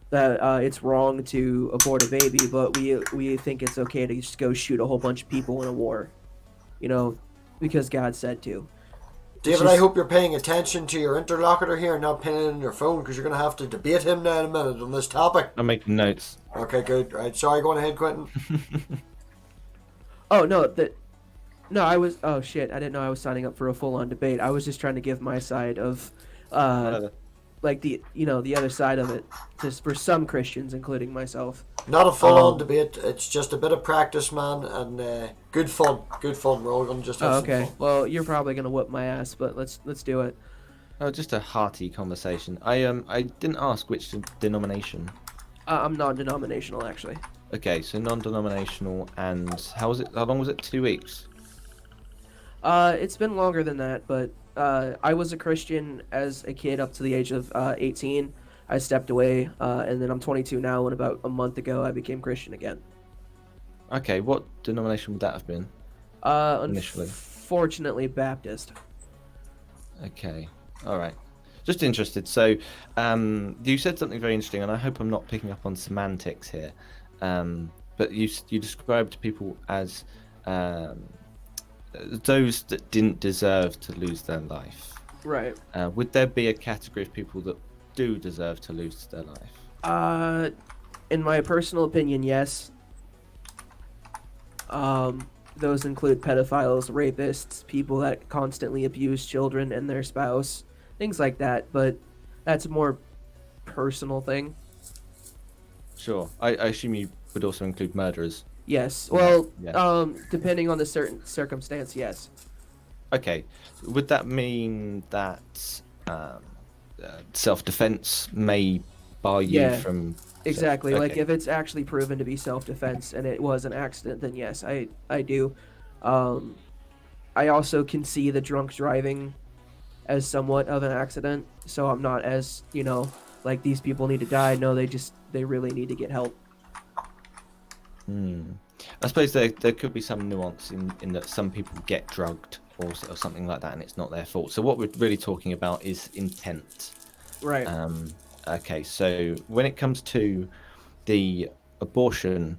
that it's wrong to abort a baby, but we think it's okay to just go shoot a whole bunch of people in a war, because God said to.
David, I hope you're paying attention to your interlocutor here and not pinning it in your phone, because you're going to have to debate him now in a minute on this topic.
I'm making notes.
Okay, good. Right. Sorry, go on ahead, Quentin.
Oh, no, I was, oh shit, I didn't know I was signing up for a full-on debate. I was just trying to give my side of, like the other side of it, just for some Christians, including myself.
Not a full-on debate. It's just a bit of practice, man, and good fun. Good fun. We're all going to just have some
Okay,
fun.
well, you're probably gonna whoop my ass, but let's do it.
Oh, just a hearty conversation. I didn't ask which denomination.
I'm non-denominational, actually.
Okay, so non-denominational, and how long was it? 2 weeks?
It's been longer than that, but I was a Christian as a kid up to the age of 18. I stepped away, and then I'm 22 now, and about a month ago I became Christian again.
Okay, what denomination would that have been? Initially.
unfortunately Baptist.
Okay. All right. Just interested. So, you said something very interesting, and I hope I'm not picking up on semantics here. But you described people as those that didn't deserve to lose their life.
Right.
Would there be a category of people that do deserve to lose their life?
In my personal opinion, yes. Those include pedophiles, rapists, people that constantly abuse children and their spouse, things like that. But that's a more personal thing.
Sure. I assume you would also include murderers.
Yes. Well,
Yeah.
depending on the certain circumstance, yes.
Okay. Would that mean that self-defense may bar you
Yeah.
from...
Exactly. Like
Okay.
if it's actually proven to be self-defense and it was an accident, then yes, I do. I also can see the drunk driving as somewhat of an accident, so I'm not as, like these people need to die. No, they really need to get help.
I suppose there could be some nuance in that some people get drugged or something like that, and it's not their fault. So what we're really talking about is intent.
Right.
Okay, so when it comes to the abortion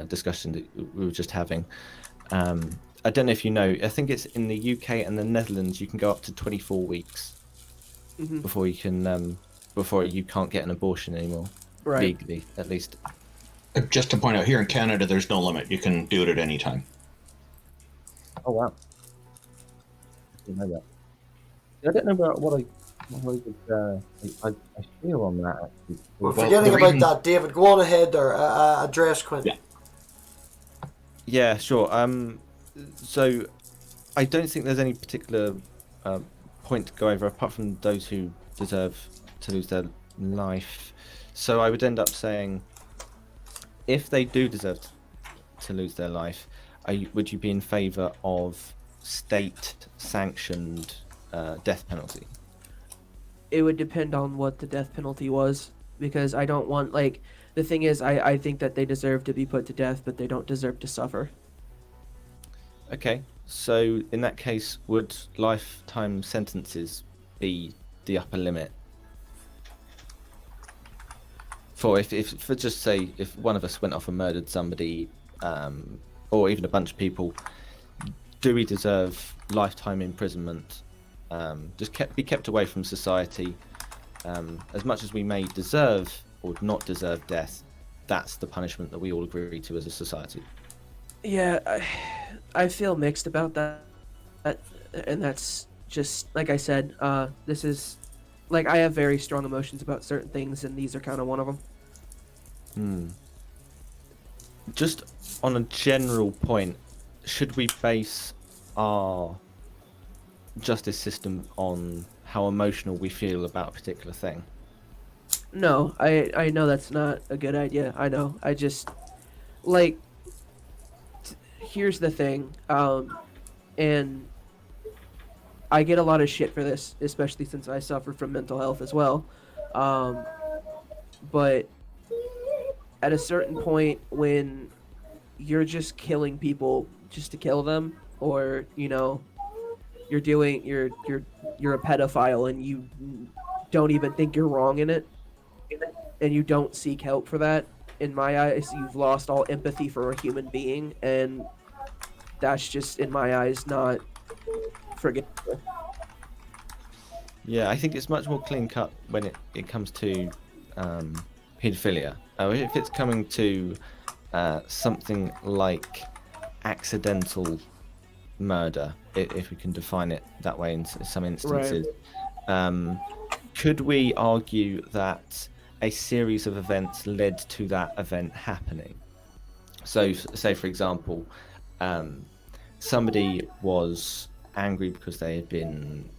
discussion that we were just having, I don't know if you know, I think it's in the UK and the Netherlands, you can go up to 24 weeks before you can, before you can't get an abortion anymore,
Right.
legally, at least.
Just to point out, here in Canada, there's no limit. You can do it at any time.
Oh wow! I didn't know that. I don't know what I feel on that actually.
We're
Well,
forgetting
the
about
reason-
that, David. Go on ahead there. Address Quinn.
Yeah.
Yeah, sure. So I don't think there's any particular point to go over apart from those who deserve to lose their life. So I would end up saying, if they do deserve to lose their life, would you be in favour of state-sanctioned death penalty?
It would depend on what the death penalty was, because I don't want, like, the thing is, I think that they deserve to be put to death, but they don't deserve to suffer.
Okay, so in that case, would lifetime sentences be the upper limit? For for just say, if one of us went off and murdered somebody, or even a bunch of people, do we deserve lifetime imprisonment? Just be kept away from society. As much as we may deserve or not deserve death, that's the punishment that we all agree to as a society.
Yeah, I feel mixed about that, and that's just, like I said, this is, like, I have very strong emotions about certain things, and these are kind of one of them.
Just on a general point, should we base our justice system on how emotional we feel about a particular thing?
No, I know that's not a good idea. I know. I just, like, here's the thing, and I get a lot of shit for this, especially since I suffer from mental health as well. But at a certain point, when you're just killing people just to kill them, or you're a pedophile and you don't even think you're wrong in it, and you don't seek help for that, in my eyes, you've lost all empathy for a human being, and that's just, in my eyes, not forgivable.
Yeah, I think it's much more clean cut when it comes to paedophilia. If it's coming to something like accidental murder, if we can define it that way in some instances, could we argue that a series of events led to that event happening? So, say for example, somebody was angry because they had been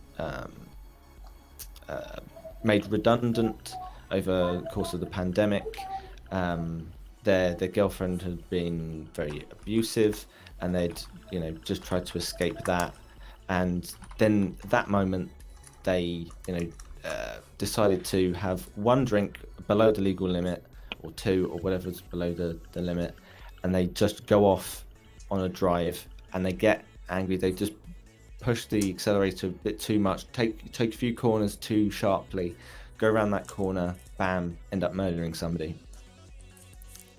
made redundant over the course of the pandemic. Their girlfriend had been very abusive, and they'd just tried to escape that, and then that moment they decided to have one drink below the legal limit, or two, or whatever's below the limit, and they just go off on a drive, and they get angry. They just push the accelerator a bit too much, take a few corners too sharply, go around that corner, bam, end up murdering somebody.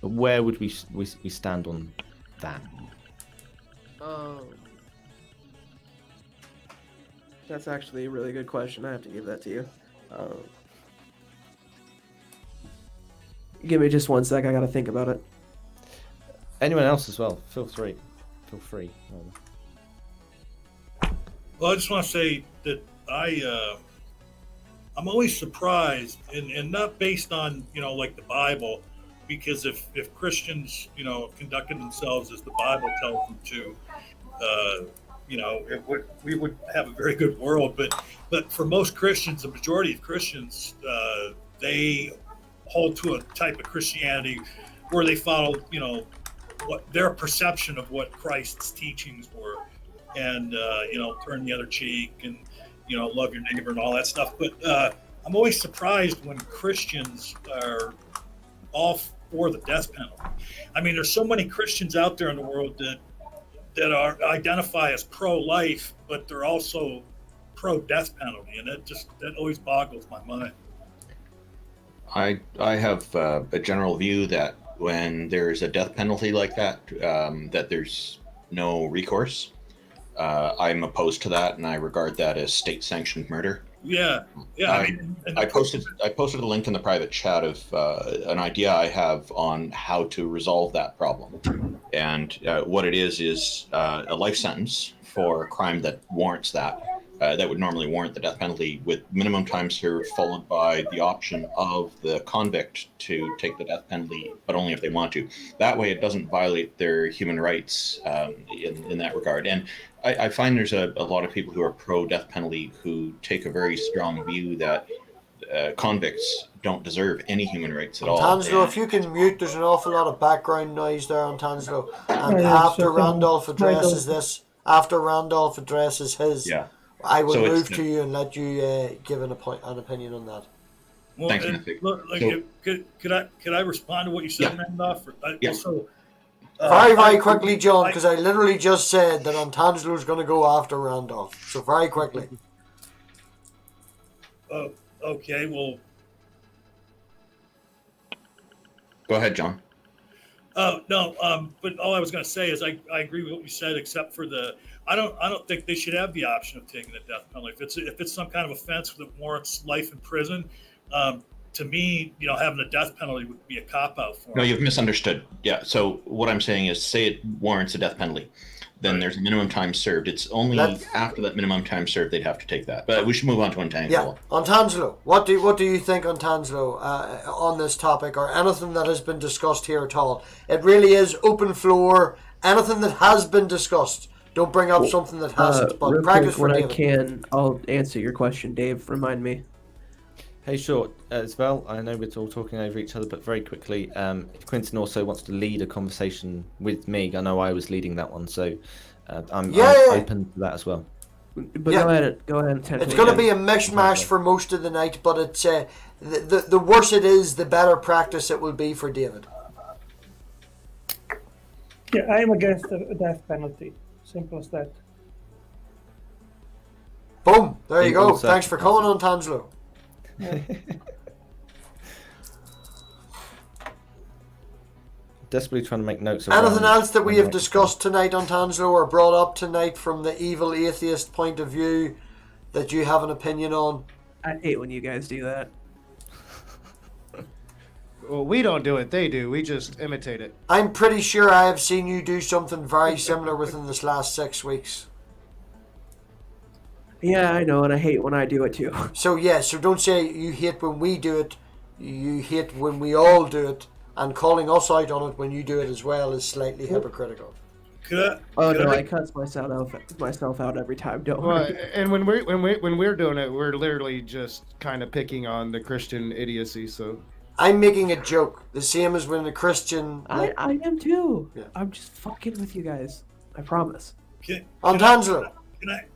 But where would we stand on that?
That's actually a really good question. I have to give that to you. Give me just one sec. I gotta think about it.
Anyone else as well? Feel free.
Well, I just want to say that I'm always surprised, and not based on like the Bible, because if Christians conducted themselves as the Bible tells them to, we would have a very good world. But for most Christians, the majority of Christians, they hold to a type of Christianity where they follow what their perception of what Christ's teachings were, and turn the other cheek, and love your neighbor and all that stuff. But I'm always surprised when Christians are all for the death penalty. I mean, there's so many Christians out there in the world that are identify as pro-life, but they're also pro-death penalty, and that always boggles my mind.
I have a general view that when there's a death penalty like that, that there's no recourse. I'm opposed to that, and I regard that as state-sanctioned murder.
Yeah.
I posted a link in the private chat of an idea I have on how to resolve that problem, and what it is a life sentence for a crime that warrants that. That would normally warrant the death penalty, with minimum time served followed by the option of the convict to take the death penalty, but only if they want to. That way it doesn't violate their human rights in that regard. And I find there's a lot of people who are pro-death penalty who take a very strong view that convicts don't deserve any human rights at all.
Tanslow, if you can mute, there's an awful lot of background noise there on Tanslow. And after Randolph addresses his, I will move to you and let you give an opinion on that.
Well,
thanks,
could I respond to what you said, Randolph?
Very quickly, John, because I literally just said that Tanslow is going to go after Randolph. So very quickly.
Okay, well.
Go ahead, John.
No, but all I was going to say is I agree with what you said, except for I don't think they should have the option of taking the death penalty. If it's some kind of offense that warrants life in prison, to me, having a death penalty would be a cop-out for them.
No, you've misunderstood. Yeah, so what I'm saying is, say it warrants a death penalty, then there's a minimum time served. It's only after that minimum time served they'd have to take that. But we should move on to Untangle.
Yeah, on Tanslow. What do you think on Tanslow on this topic, or anything that has been discussed here at all? It really is open floor. Anything that has been discussed. Don't bring up something that hasn't. But
real
practice
quick, when
David.
I can, I'll answer your question, Dave. Remind me.
Hey, sure. As well, I know we're all talking over each other, but very quickly, if Quentin also wants to lead a conversation with me, I know I was leading that one, so I'm open to that as well.
But go ahead and tell me.
It's going to be a mishmash for most of the night, but it's the worse it is, the better practice it will be for David.
Yeah, I am against the death penalty. Simple as that.
Boom! There you go. Thanks for calling on Tanslow.
Yeah.
Desperately trying to make notes of
anything else that we have discussed tonight on Tanslow or brought up tonight from the evil atheist point of view that you have an opinion on?
I hate when you guys do that.
Well, we don't do it, they do. We just imitate it.
I'm pretty sure I have seen you do something very similar within this last 6 weeks.
Yeah, I know, and I hate when I do it too.
So don't say you hate when we do it. You hate when we all do it, and calling us out on it when you do it as well is slightly hypocritical.
I cuss myself out every time. Don't worry.
And when we're doing it, we're literally just kind of picking on the Christian idiocy. So
I'm making a joke, the same as when a Christian.
I am too.
Yeah.
I'm just fucking with you guys. I promise.
On Tanslow.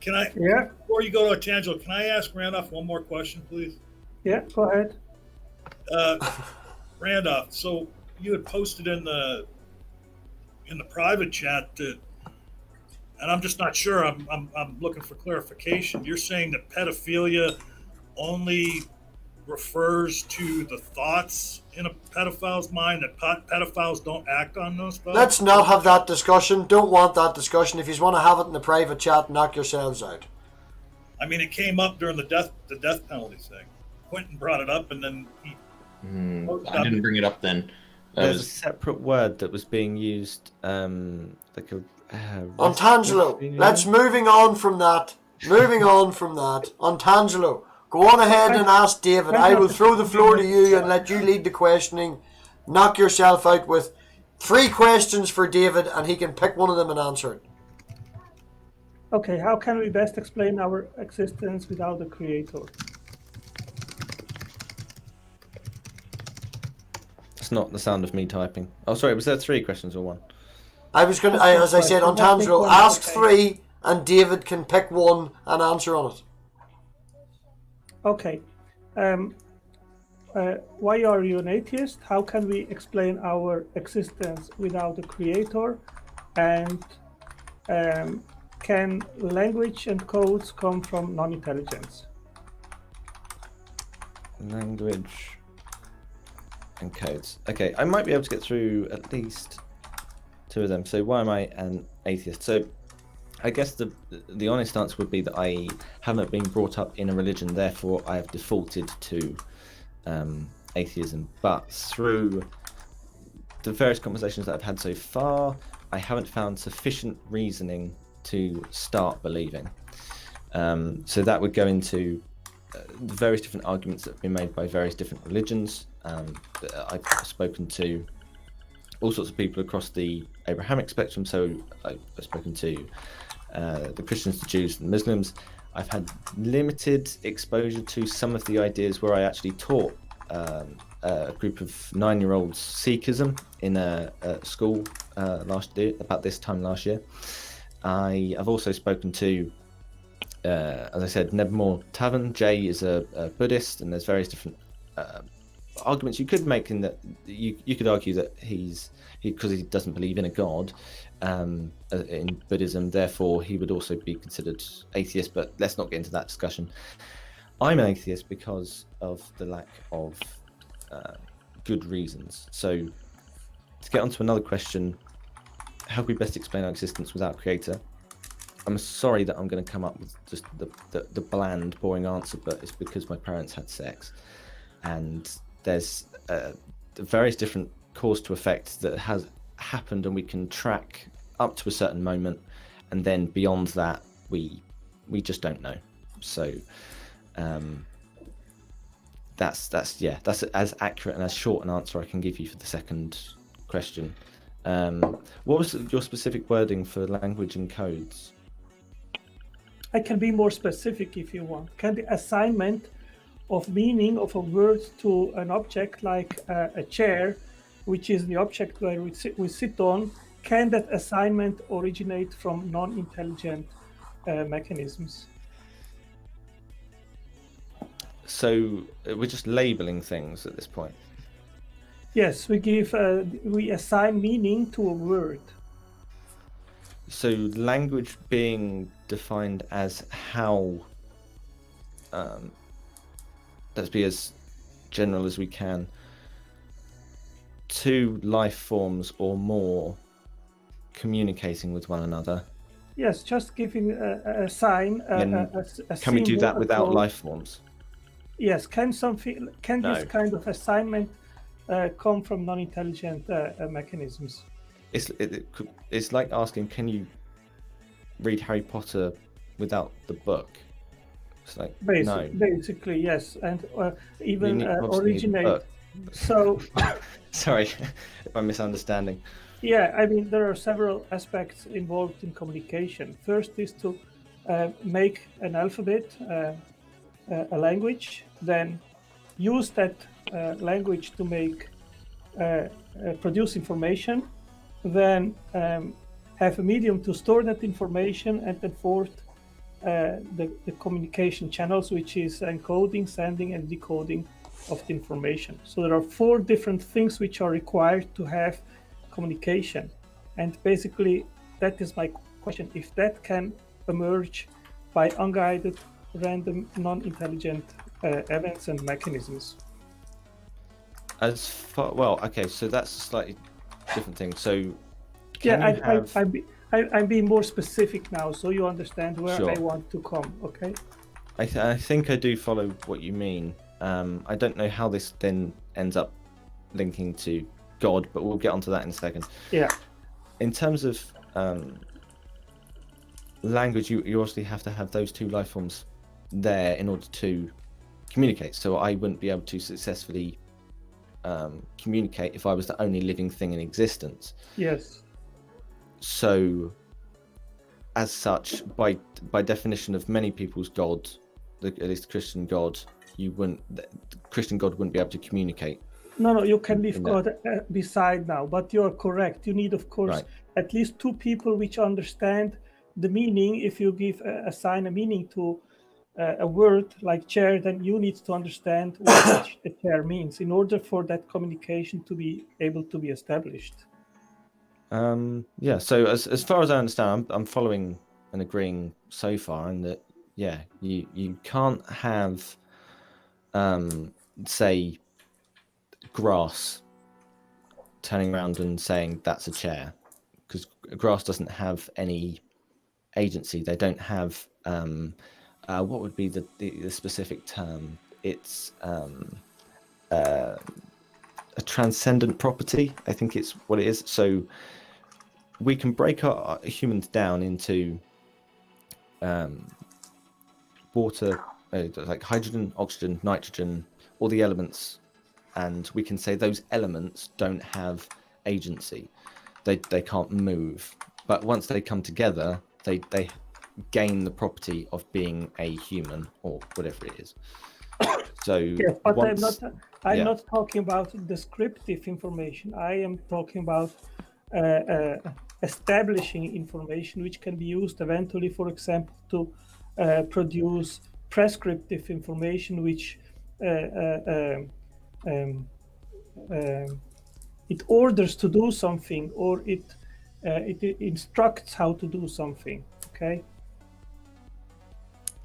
Can I?
Yeah.
Before you go to Tangelo, can I ask Randolph one more question, please?
Yeah, go ahead.
Randolph, so you had posted in the private chat that and I'm just not sure. I'm looking for clarification. You're saying that pedophilia only refers to the thoughts in a pedophile's mind, that pedophiles don't act on those thoughts?
Let's not have that discussion. Don't want that discussion. If you want to have it in a private chat, knock yourselves out.
I mean, it came up during the death penalty thing. Quentin brought it up, and then he.
I didn't bring it up then.
There's a separate word that was being used, like a.
Ontangelo. Let's moving on from that. Ontangelo. Go on ahead and ask David. I will throw the floor to you and let you lead the questioning. Knock yourself out with 3 questions for David, and he can pick one of them and answer it.
Okay, how can we best explain our existence without a creator?
It's not the sound of me typing. Oh, sorry, was there 3 questions or 1?
I was going to, as I said, Ontangelo, ask 3, and David can pick 1 and answer on it.
Okay. Why are you an atheist? How can we explain our existence without a creator? And can language and codes come from non-intelligence?
Language and codes. Okay, I might be able to get through at least 2 of them. So why am I an atheist? So I guess the honest answer would be that I haven't been brought up in a religion, therefore I have defaulted to atheism. But through the various conversations that I've had so far, I haven't found sufficient reasoning to start believing. So that would go into the various different arguments that have been made by various different religions. I've spoken to all sorts of people across the Abrahamic spectrum, so I've spoken to the Christians, the Jews, and the Muslims. I've had limited exposure to some of the ideas where I actually taught a group of 9-year-olds Sikhism in a school last year, about this time last year. I have also spoken to, as I said, Nebmore Tavan. Jay is a Buddhist, and there's various different arguments you could make in that you could argue that because he doesn't believe in a god in Buddhism, therefore he would also be considered atheist, but let's not get into that discussion. I'm an atheist because of the lack of good reasons. So to get onto another question, how can we best explain our existence without a creator? I'm sorry that I'm going to come up with just the bland, boring answer, but it's because my parents had sex, and there's various different cause to effect that has happened, and we can track up to a certain moment, and then beyond that we just don't know. So that's as accurate and as short an answer I can give you for the second question. What was your specific wording for language and codes?
I can be more specific if you want. Can the assignment of meaning of a word to an object like a chair, which is the object where we sit on, can that assignment originate from non-intelligent mechanisms?
So we're just labeling things at this point.
Yes, we assign meaning to a word.
So language being defined as how, let's be as general as we can, 2 life forms or more communicating with one another.
Yes, just giving a sign.
Can we do that without life forms?
Yes. Can this kind of assignment come from non-intelligent mechanisms?
It's like asking, can you read Harry Potter without the book? It's like, no.
Basically, yes, and even originate. So,
sorry if I'm misunderstanding.
Yeah, I mean, there are several aspects involved in communication. First is to make an alphabet, a language, then use that language to make produce information, then have a medium to store that information, and then fourth, the communication channels, which is encoding, sending, and decoding of the information. So there are 4 different things which are required to have communication, and basically that is my question if that can emerge by unguided, random, non-intelligent events and mechanisms.
As far well, okay, so that's a slightly different thing. So,
I'm being more specific now, so you understand where
Sure.
I want to come. Okay.
I think I do follow what you mean. I don't know how this then ends up linking to God, but we'll get onto that in a second.
Yeah.
In terms of language, you obviously have to have those two life forms there in order to communicate. So I wouldn't be able to successfully communicate if I was the only living thing in existence.
Yes.
So, as such, by definition of many people's God, at least the Christian God, the Christian God wouldn't be able to communicate.
No, you can leave God beside now, but you're correct. You need, of course,
Right.
at least two people which understand the meaning. If you assign a meaning to a word like chair, then you need to understand what the chair means in order for that communication to be able to be established.
Yeah, so as far as I understand, I'm following and agreeing so far, and that you can't have say grass turning around and saying that's a chair, because grass doesn't have any agency. They don't have what would be the specific term? It's a transcendent property, I think it's what it is. So we can break our humans down into water, like hydrogen, oxygen, nitrogen, all the elements, and we can say those elements don't have agency. They can't move, but once they come together, they gain the property of being a human or whatever it is. So
yes, but I'm not talking about descriptive information. I am talking about establishing information which can be used eventually, for example, to produce prescriptive information which it orders to do something, or it instructs how to do something. Okay.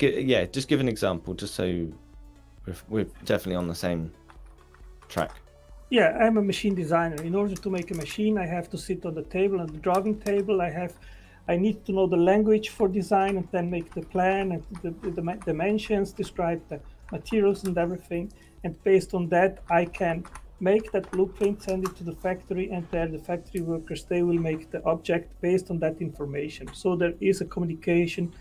Yeah, just give an example, just so we're definitely on the same track.
Yeah, I'm a machine designer. In order to make a machine, I have to sit on the table, on the drawing table. I need to know the language for design, and then make the plan and the dimensions, describe the materials and everything. And based on that, I can make that blueprint, send it to the factory, and there the factory workers, they will make the object based on that information. So there is a communication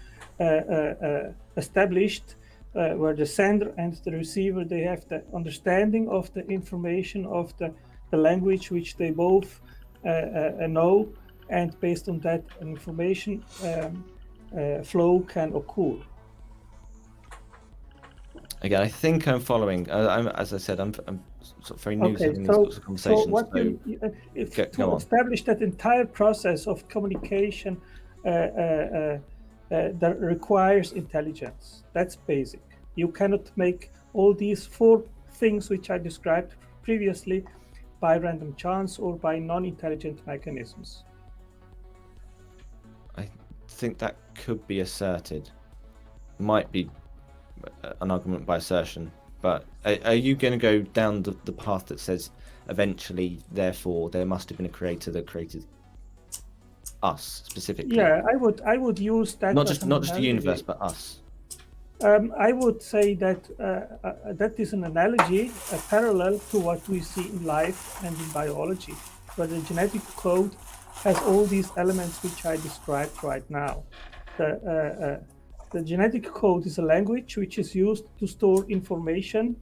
established where the sender and the receiver, they have the understanding of the information of the language which they both know, and based on that, an information flow can occur.
Again, I think I'm following. As I said, I'm sort of very new to having these sorts of conversations.
So what to establish that entire process of communication that requires intelligence. That's basic. You cannot make all these four things which I described previously by random chance or by non-intelligent mechanisms.
I think that could be asserted. Might be an argument by assertion, but are you going to go down the path that says eventually, therefore, there must have been a creator that created us specifically?
Yeah, I would use that.
Not just the universe, but us.
I would say that that is an analogy, a parallel to what we see in life and in biology, where the genetic code has all these elements which I described right now. The genetic code is a language which is used to store information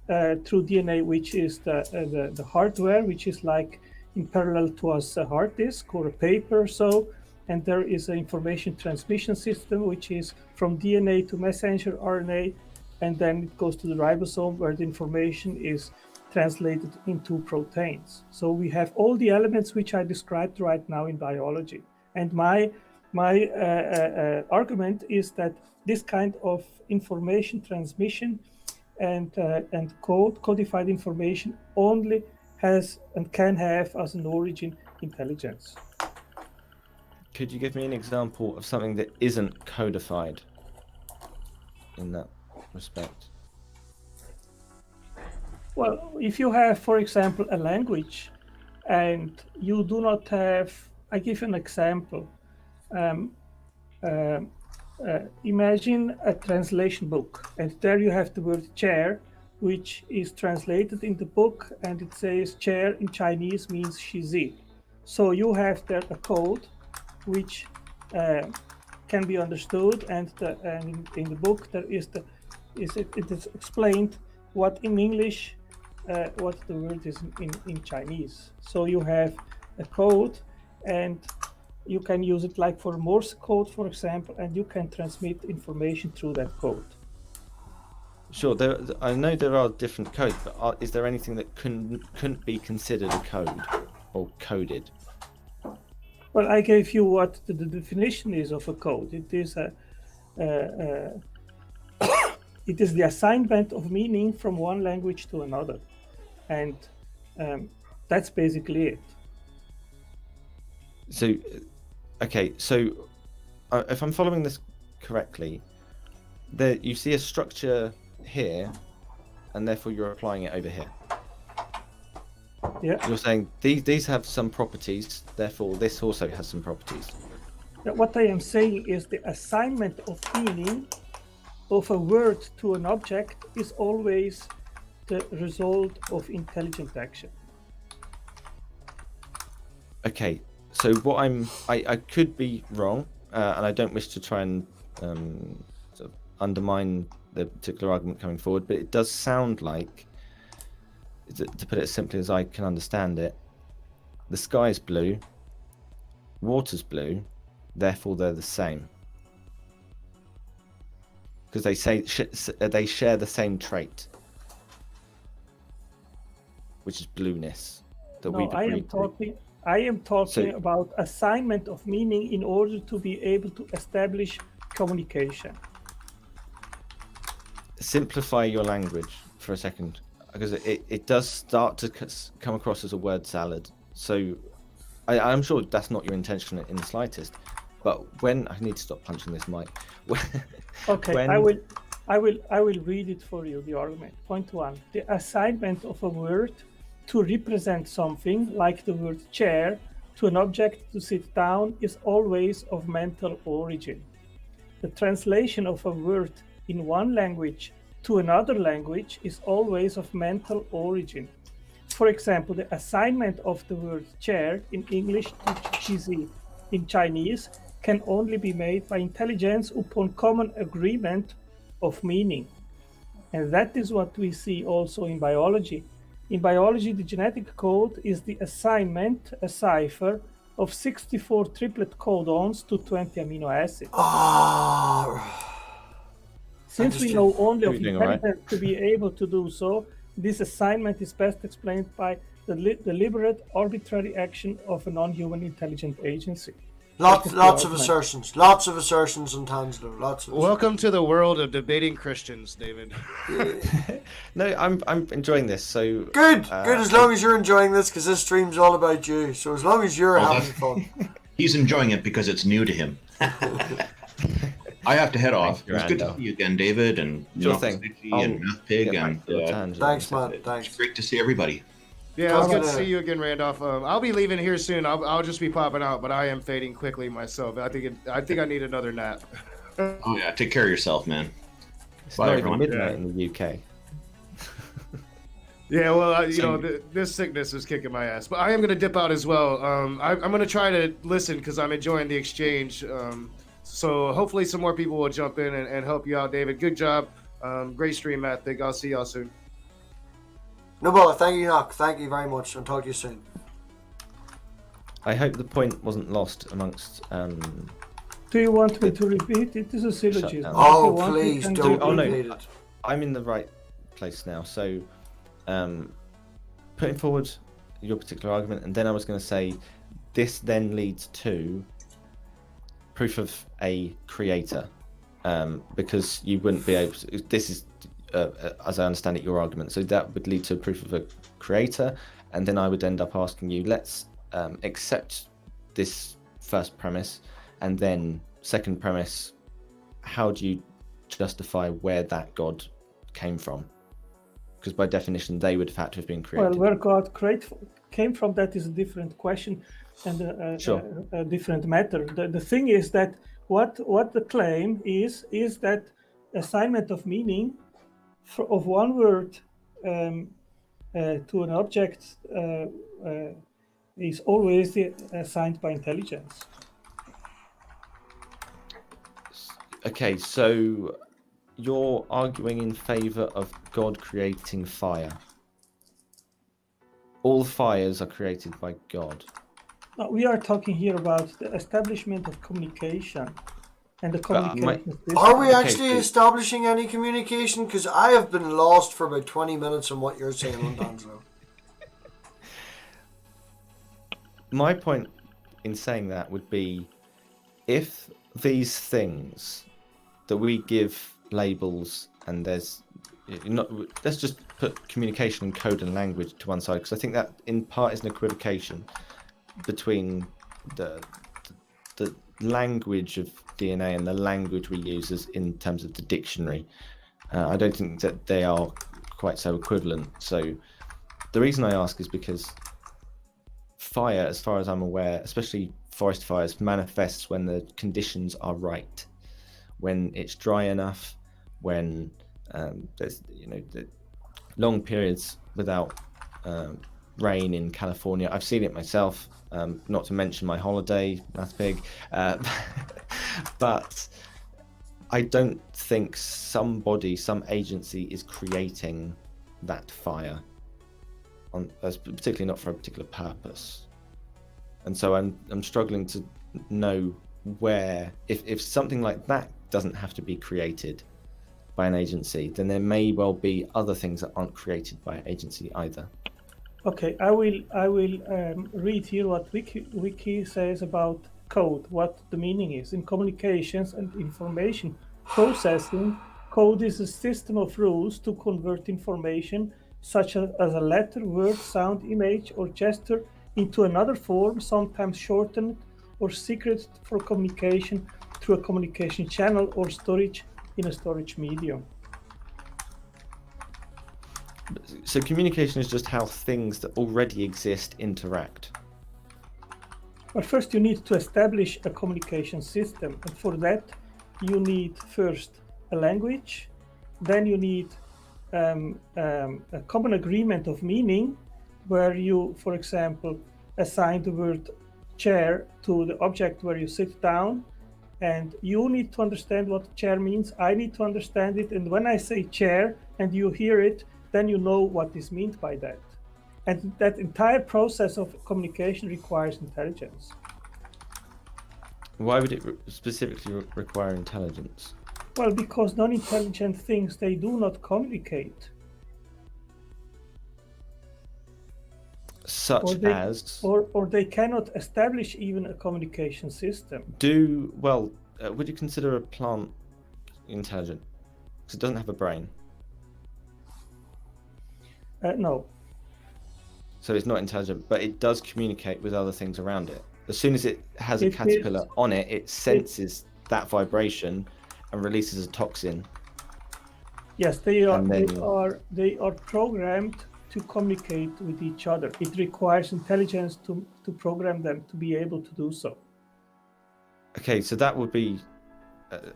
through DNA, which is the hardware, which is like in parallel to us a hard disk or a paper or so. And there is an information transmission system, which is from DNA to messenger RNA, and then it goes to the ribosome, where the information is translated into proteins. So we have all the elements which I described right now in biology. And my argument is that this kind of information transmission and codified information only has and can have as an origin intelligence.
Could you give me an example of something that isn't codified in that respect?
Well, if you have, for example, a language and you do not have, I give an example. Imagine a translation book, and there you have the word chair, which is translated in the book, and it says chair in Chinese means shizi. So you have there a code which can be understood, and in the book there is it is explained what in English what the word is in Chinese. So you have a code, and you can use it like for Morse code, for example, and you can transmit information through that code.
Sure, I know there are different codes, but is there anything that couldn't be considered a code or coded?
Well, I gave you what the definition is of a code. It is it is the assignment of meaning from one language to another, and that's basically it.
So, okay, so if I'm following this correctly, you see a structure here, and therefore you're applying it over here.
Yeah.
You're saying these have some properties, therefore this also has some properties.
What I am saying is the assignment of meaning of a word to an object is always the result of intelligent action.
Okay, so what I could be wrong, and I don't wish to try and sort of undermine the particular argument coming forward, but it does sound like, to put it as simply as I can understand it, the sky's blue, water's blue, therefore they're the same. Because they say they share the same trait, which is blueness. That
no, I am talking about assignment of meaning in order to be able to establish communication.
Simplify your language for a second, because it does start to come across as a word salad. So I'm sure that's not your intention in the slightest. But when I need to stop punching this mic.
Okay, I will read it for you. The argument. Point 1: the assignment of a word to represent something, like the word chair, to an object to sit down is always of mental origin. The translation of a word in one language to another language is always of mental origin. For example, the assignment of the word chair in English to shizi in Chinese can only be made by intelligence upon common agreement of meaning. And that is what we see also in biology. In biology, the genetic code is the assignment, a cipher, of 64 triplet codons to 20 amino acids. Since we know only of intelligence to be able to do so, this assignment is best explained by the deliberate, arbitrary action of a non-human intelligent agency.
Lots of assertions on Tansler. Lots of.
Welcome to the world of debating Christians, David.
No, I'm enjoying this. So
good. As long as you're enjoying this, because this stream's all about you. So as long as you're having fun,
he's enjoying it because it's new to him. I have to head off. It was good to see you again, David, and and MathPig, and
thanks, man. Thanks.
It's great to see everybody.
Yeah, it's good to see you again, Randolph. I'll be leaving here soon. I'll just be popping out, but I am fading quickly myself. I think I need another nap.
Oh yeah, take care of yourself, man.
It's not even midnight in the UK.
Yeah, well, this sickness is kicking my ass. But I am going to dip out as well. I'm going to try to listen because I'm enjoying the exchange. So hopefully some more people will jump in and help you out, David. Good job. Great stream, MathPig. I'll see y'all soon.
No bother. Thank you, Enoch. Thank you very much, and talk to you soon.
I hope the point wasn't lost amongst.
Do you want me to repeat? It is a syllogism.
Oh, please don't repeat it.
I'm in the right place now. So, putting forward your particular argument, and then I was going to say, this then leads to proof of a creator, because you wouldn't be able to. This is. As I understand it, your argument. So that would lead to proof of a creator, and then I would end up asking you, let's accept this first premise, and then second premise, how do you justify where that God came from? Because by definition, they would have had to have been created.
Well, where God came from, that is a different question and a different matter. The thing is that what the claim is that assignment of meaning of one word to an object is always assigned by intelligence.
Okay, so you're arguing in favor of God creating fire. All fires are created by God.
No, we are talking here about the establishment of communication and the communication system.
Are we actually establishing any communication? Because I have been lost for about 20 minutes on what you're saying on Danzo.
My point in saying that would be, if these things that we give labels, and there's not, let's just put communication and code and language to one side, because I think that in part is an equivocation between the language of DNA and the language we use as in terms of the dictionary. I don't think that they are quite so equivalent. So the reason I ask is because fire, as far as I'm aware, especially forest fires, manifests when the conditions are right, when it's dry enough, when there's the long periods without rain in California. I've seen it myself, not to mention my holiday, MathPig, but I don't think some agency is creating that fire, particularly not for a particular purpose. And so I'm struggling to know where, if something like that doesn't have to be created by an agency, then there may well be other things that aren't created by an agency either.
Okay, I will read here what Wiki says about code, what the meaning is. In communications and information processing, code is a system of rules to convert information such as a letter, word, sound, image, or gesture into another form, sometimes shortened or secret for communication through a communication channel or storage in a storage medium.
So communication is just how things that already exist interact.
But first you need to establish a communication system, and for that you need first a language, then you need a common agreement of meaning, where you, for example, assign the word chair to the object where you sit down, and you need to understand what chair means, I need to understand it, and when I say chair and you hear it, then you know what is meant by that. And that entire process of communication requires intelligence.
Why would it specifically require intelligence?
Well, because non-intelligent things, they do not communicate.
Such as?
Or they cannot establish even a communication system.
Would you consider a plant intelligent? Because it doesn't have a brain.
No.
So it's not intelligent, but it does communicate with other things around it. As soon as it has a caterpillar on it, it senses that vibration and releases a toxin.
Yes, they are programmed to communicate with each other. It requires intelligence to program them to be able to do so.
Okay, so that would be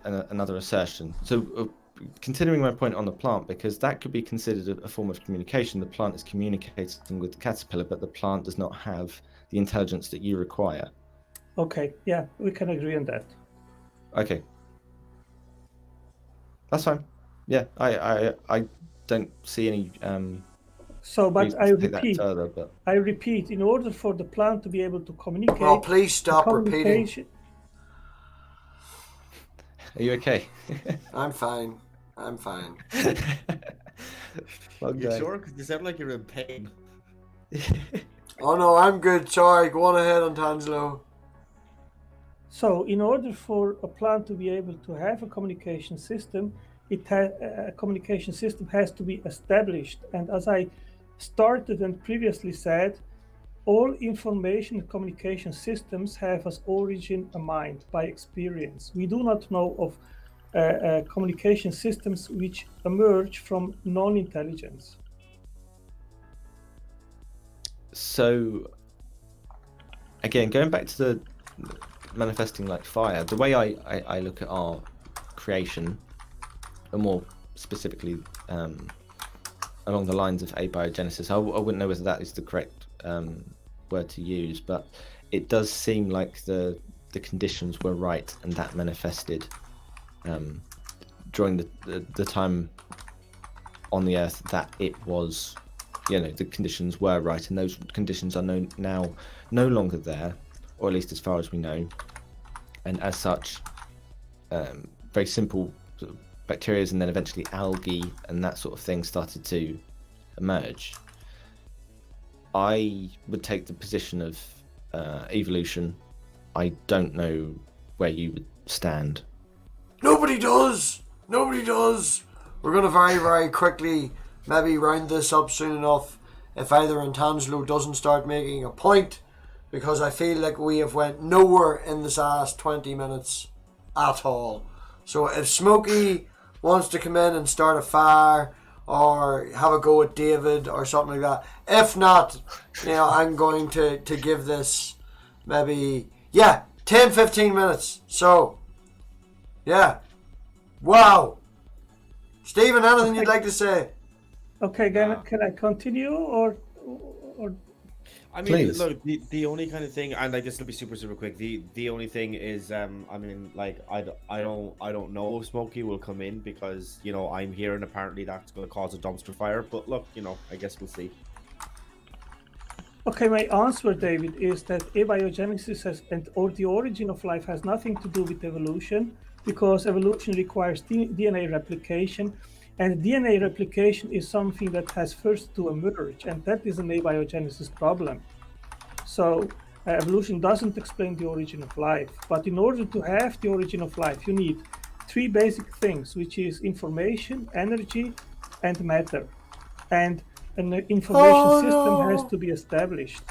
another assertion. So continuing my point on the plant, because that could be considered a form of communication. The plant is communicating with the caterpillar, but the plant does not have the intelligence that you require.
Okay, yeah, we can agree on that.
Okay. That's fine. Yeah, I don't see any
but I repeat, in order for the plant to be able to communicate...
Well, please stop repeating.
Are you okay?
I'm fine.
You sure? Because you sound like you're in pain.
Oh no, I'm good. Sorry, go on ahead, Antangelo.
So, in order for a plant to be able to have a communication system, a communication system has to be established. And as I started and previously said, all information and communication systems have as origin a mind by experience. We do not know of communication systems which emerge from non-intelligence.
So, again, going back to the manifesting like fire, the way I look at our creation, or more specifically along the lines of abiogenesis, I wouldn't know whether that is the correct word to use, but it does seem like the conditions were right and that manifested during the time on the earth that it was, the conditions were right, and those conditions are now no longer there, or at least as far as we know, and as such very simple sort of bacteria and then eventually algae and that sort of thing started to emerge. I would take the position of evolution. I don't know where you would stand.
Nobody does. We're going to very, very quickly maybe round this up soon enough if either Antangelo doesn't start making a point, because I feel like we have went nowhere in this last 20 minutes at all. So if Smokey wants to come in and start a fire or have a go at David or something like that. If not, I'm going to give this maybe 10-15 minutes. So wow. Stephen, anything you'd like to say?
Okay, can I continue or
I mean,
Please.
look, the only kind of thing, and like this will be super quick. The only thing is, I mean, like I don't know if Smokey will come in because I'm here and apparently that's going to cause a dumpster fire. But look, I guess we'll see.
Okay, my answer, David, is that abiogenesis or the origin of life has nothing to do with evolution, because evolution requires DNA replication, and DNA replication is something that has first to emerge, and that is an abiogenesis problem. So evolution doesn't explain the origin of life, but in order to have the origin of life, you need three basic things, which is information, energy, and matter. And an information system has to be established.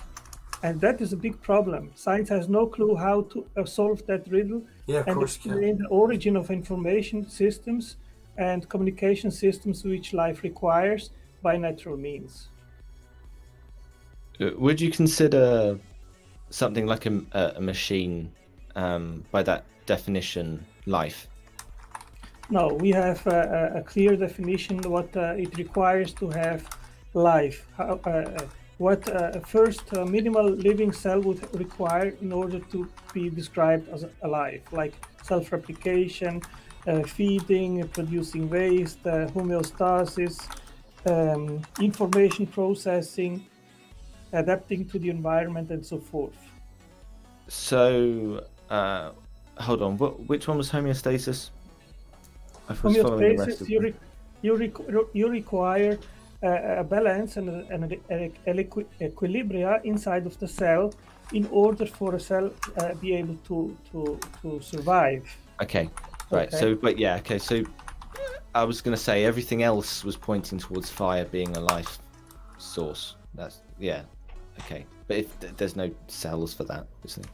And that is a big problem. Science has no clue how to solve that riddle and explain the origin of information systems and communication systems which life requires by natural means.
Would you consider something like a machine, by that definition, life?
No, we have a clear definition what it requires to have life. What first minimal living cell would require in order to be described as alive, like self-replication, feeding, producing waste, homeostasis, information processing, adapting to the environment, and so forth.
So, hold on. Which one was homeostasis? I was following the rest of them.
You require a balance and an equilibria inside of the cell in order for a cell be able to survive.
Okay, right. Okay. So I was going to say everything else was pointing towards fire being a life source. Okay. But if there's no cells for that, obviously,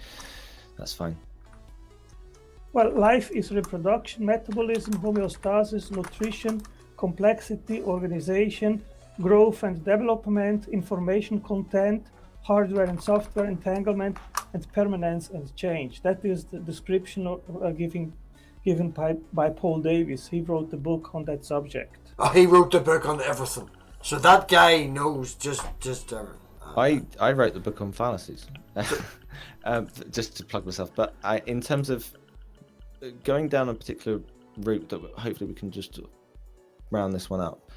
that's fine.
Well, life is reproduction, metabolism, homeostasis, nutrition, complexity, organization, growth and development, information content, hardware and software entanglement, and permanence and change. That is the description given by Paul Davies. He wrote the book on that subject.
He wrote the book on everything. So that guy knows just everything.
I wrote the book on fallacies, just to plug myself. But in terms of going down a particular route that hopefully we can just round this one up.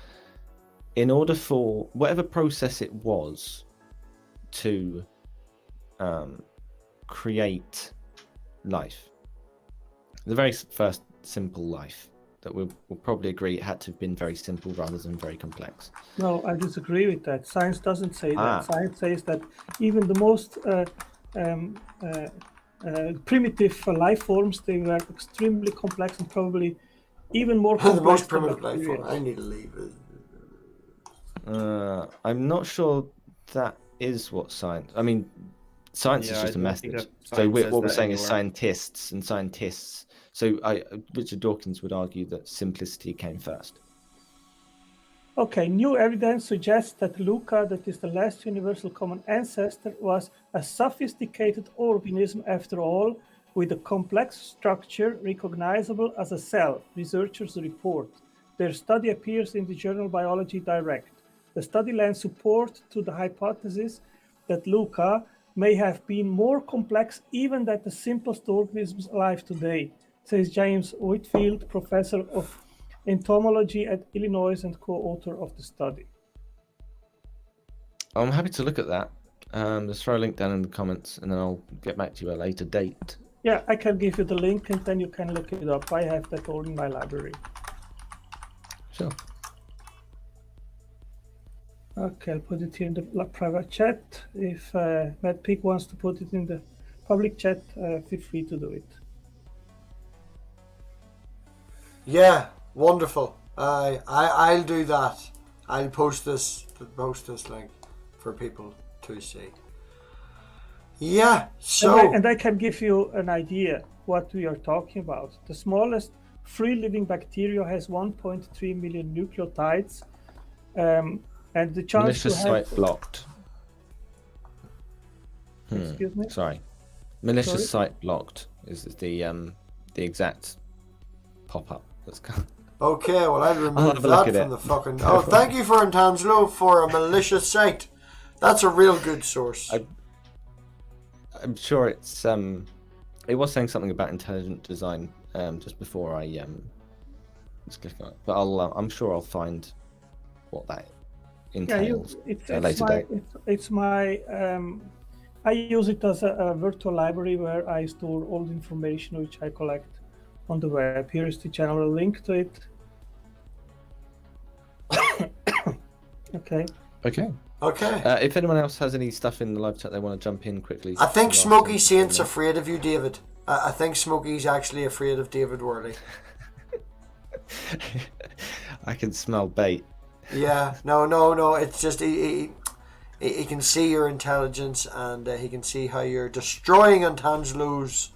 In order for whatever process it was to create life, the very first simple life, that we'll probably agree it had to have been very simple rather than very complex.
No, I disagree with that. Science doesn't say that. Science says that even the most primitive life forms, they were extremely complex and probably even more complex.
The most primitive life form. I need to leave.
I'm not sure that is what science. I mean, science is
Yeah, I
just a
don't think
method.
that
So
science
what
says
we're
that
saying is
anywhere.
scientists and scientists. So Richard Dawkins would argue that simplicity came first.
Okay, new evidence suggests that Luca, that is the last universal common ancestor, was a sophisticated organism after all, with a complex structure recognizable as a cell, researchers report. Their study appears in the journal Biology Direct. The study lends support to the hypothesis that Luca may have been more complex even than the simplest organisms alive today, says James Whitfield, professor of entomology at Illinois and co-author of the study.
I'm happy to look at that. Just throw a link down in the comments, and then I'll get back to you at a later date.
Yeah, I can give you the link, and then you can look it up. I have that all in my library.
Sure.
Okay, I'll put it here in the private chat. If MathPig wants to put it in the public chat, feel free to do it.
Yeah, wonderful. I'll do that. I'll post this link for people to see. Yeah, so
And I can give you an idea what we are talking about. The smallest free-living bacteria has 1.3 million nucleotides, and the chance
Malicious
to have...
site blocked.
Excuse me?
Sorry. Malicious
Sorry?
site blocked is the exact pop-up that's come.
okay, well I'll remove
have a look
that
at
from
it.
the fucking. Oh, thank you for Antanslo for a malicious site. That's a real good source.
I'm sure it's it was saying something about intelligent design just before I was clicking on it, but I'm sure I'll find what that entails at a later date.
It's my I use it as a virtual library where I store all the information which I collect on the web. Here is the general link to it. Okay.
Okay.
If anyone else has any stuff in the live chat they want to jump in quickly.
I think Smokey Saint's afraid of you, David. I think Smokey's actually afraid of David Worley.
I can smell bait.
Yeah, no. It's just he can see your intelligence, and he can see how you're destroying Antanslo's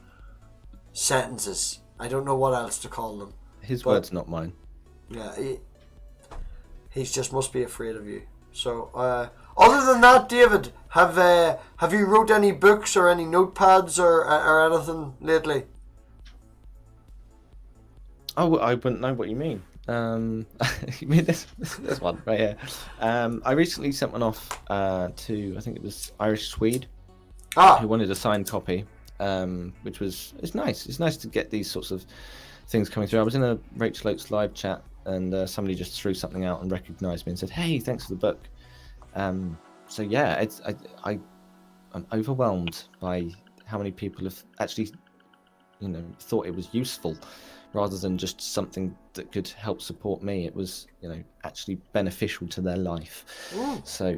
sentences. I don't know what else to call them.
His words, not mine.
Yeah, he's just must be afraid of you. So, other than that, David, have you wrote any books or any notepads or anything lately?
Oh, I wouldn't know what you mean. You mean this one right here? I recently sent one off to, I think it was Irish Swede, who wanted a signed copy, which it's nice. It's nice to get these sorts of things coming through. I was in a Rachel Oates live chat, and somebody just threw something out and recognized me and said, "Hey, thanks for the book." So yeah, I'm overwhelmed by how many people have actually, thought it was useful, rather than just something that could help support me. It was, actually beneficial to their life. So.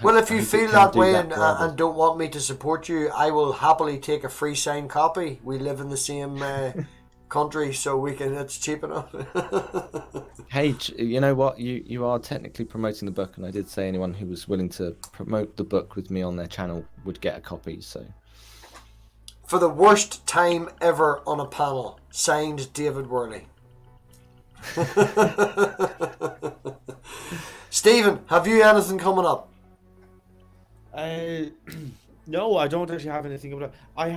Well, if you feel that way and don't want me to support you, I will happily take a free signed copy. We live in the same country, so it's cheap enough.
Hey, you know what? You are technically promoting the book, and I did say anyone who was willing to promote the book with me on their channel would get a copy. So,
for the worst time ever on a panel, signed David Worley. Stephen, have you anything coming up?
No, I don't actually have anything about it. I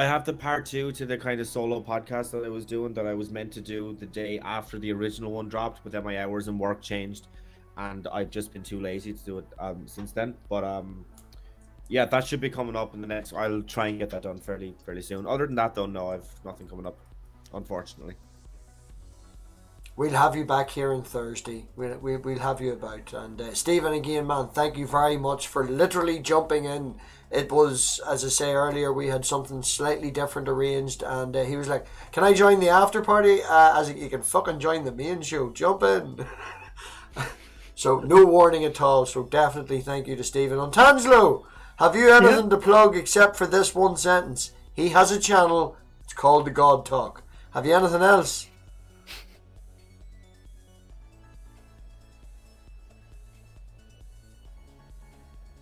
have the part 2 to the kind of solo podcast that I was doing, that I was meant to do the day after the original one dropped, but then my hours and work changed, and I've just been too lazy to do it since then. But yeah, that should be coming up in the next. I'll try and get that done fairly soon. Other than that, though, no, I've nothing coming up, unfortunately.
We'll have you back here on Thursday. We'll have you about. And Stephen, again, man, thank you very much for literally jumping in. It was, as I say earlier, we had something slightly different arranged, and he was like, "Can I join the after party?" You can fucking join the main show. Jump in. So no warning at all. So definitely thank you to Stephen. On Tanslow, have you anything to plug except for this one sentence? He has a channel. It's called The God Talk. Have you anything else?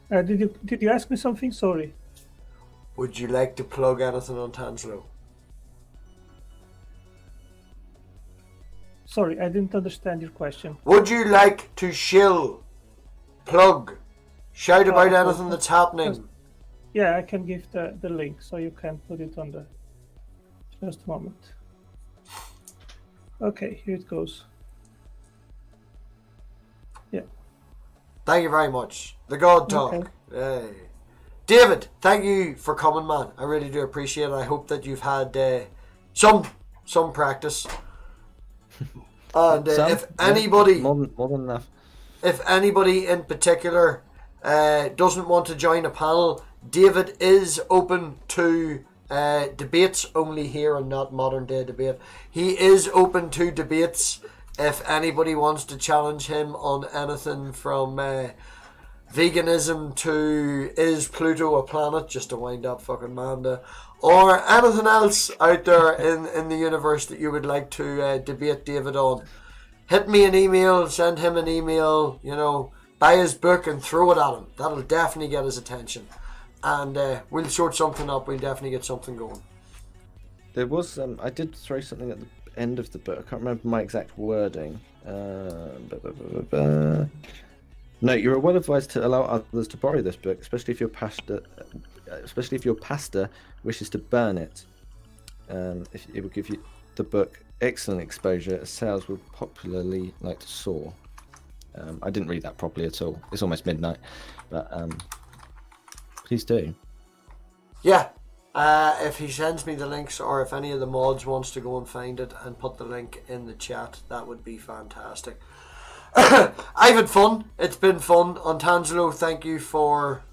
Did you ask me something? Sorry.
Would you like to plug anything on Tanslo?
Sorry, I didn't understand your question.
Would you like to plug, shout about anything that's happening?
Yeah, I can give the link, so you can put it on the... Just a moment. Okay, here it goes. Yeah.
Thank you very much. The God Talk.
Okay.
Hey. David, thank you for coming, man. I really do appreciate it. I hope that you've had some practice. And if anybody,
more than enough.
If anybody in particular doesn't want to join a panel, David is open to debates only here and not modern day debate. He is open to debates if anybody wants to challenge him on anything from veganism to is Pluto a planet, just to wind up fucking Manda, or anything else out there in the universe that you would like to debate David on. Hit me an email, send him an email, buy his book and throw it at him. That'll definitely get his attention. And we'll sort something up, we'll definitely get something going.
There was, I did throw something at the end of the book, I can't remember my exact wording. No, you are well advised to allow others to borrow this book, especially if your pastor wishes to burn it. If it will give you the book excellent exposure, as sales will popularly like to soar. I didn't read that properly at all. It's almost midnight, but please do.
Yeah, if he sends me the links, or if any of the mods wants to go and find it and put the link in the chat, that would be fantastic. I've had fun. It's been fun on Tanslo. Thank you for...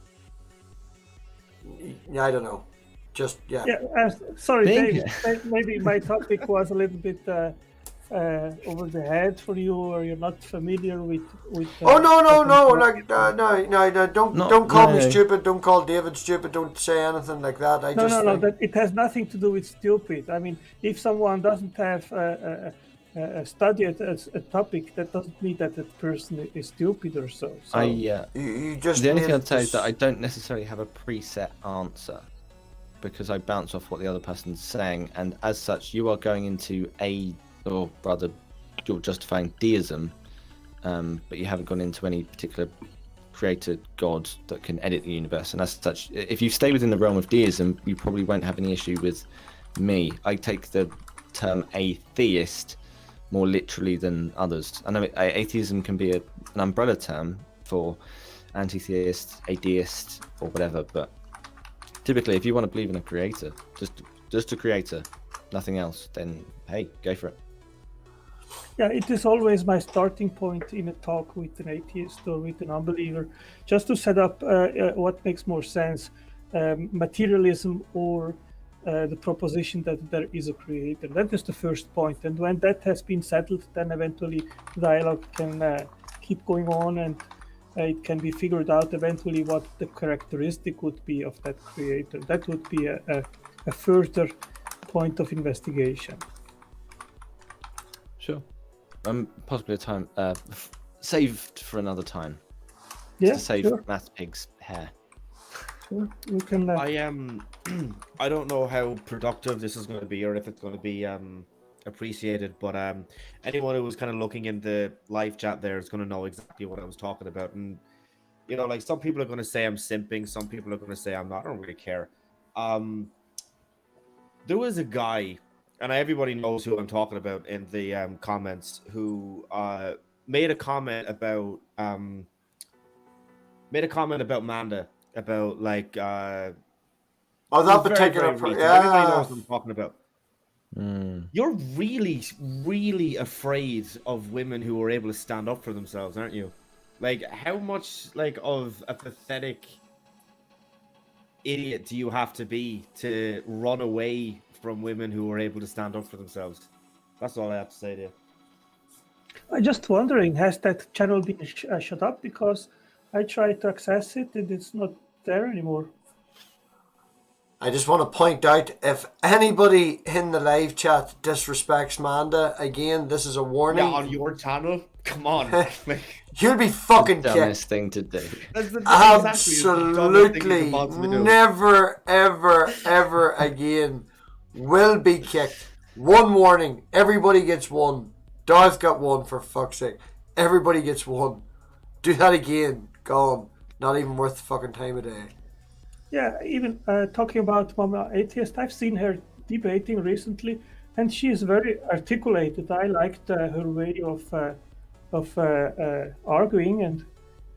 I don't know. Just, yeah.
Yeah, sorry, Dave. Maybe my topic was a little bit over the head for you, or you're not familiar with
oh, no. Like, no. Don't call me stupid. Don't call David stupid. Don't say anything like that.
No. That it has nothing to do with stupid. I mean, if someone doesn't have studied a topic, that doesn't mean that that person is stupid or so.
The only thing I'd say is that I don't necessarily have a preset answer, because I bounce off what the other person's saying, and as such, you are going into or rather, you're justifying deism, but you haven't gone into any particular creator god that can edit the universe, and as such, if you stay within the realm of deism, you probably won't have any issue with me. I take the term atheist more literally than others. I know atheism can be an umbrella term for anti-theist, atheist, or whatever, but typically, if you want to believe in a creator, just a creator, nothing else, then hey, go for it.
Yeah, it is always my starting point in a talk with an atheist or with an unbeliever, just to set up what makes more sense, materialism or the proposition that there is a creator. That is the first point, and when that has been settled, then eventually dialogue can keep going on, and it can be figured out eventually what the characteristic would be of that creator. That would be a further point of investigation.
Sure. Possibly a time saved for another time.
Yeah,
to save
sure.
MathPig's hair.
Sure. We can.
I don't know how productive this is going to be, or if it's going to be appreciated, but anyone who was kind of looking in the live chat there is going to know exactly what I was talking about. And like, some people are going to say I'm simping, some people are going to say I'm not. I don't really care. There was a guy, and everybody knows who I'm talking about in the comments, who made a comment about Manda, about like
that particular
everybody knows what I'm talking about. You're really, really afraid of women who are able to stand up for themselves, aren't you? Like, how much of a pathetic idiot do you have to be to run away from women who are able to stand up for themselves? That's all I have to say to you.
I'm just wondering, has that channel been shut up? Because I tried to access it and it's not there anymore.
I just want to point out, if anybody in the live chat disrespects Manda, again, this is a warning.
Yeah, on your channel? Come on.
You'll be fucking kicked.
Dumbest thing to do.
Absolutely. Never, ever, ever again will be kicked. One warning. Everybody gets one. Darth got one, for fuck's sake. Everybody gets one. Do that again. Gone. Not even worth the fucking time of day.
Yeah, even talking about MOMMA Atheist, I've seen her debating recently, and she is very articulated. I liked her way of arguing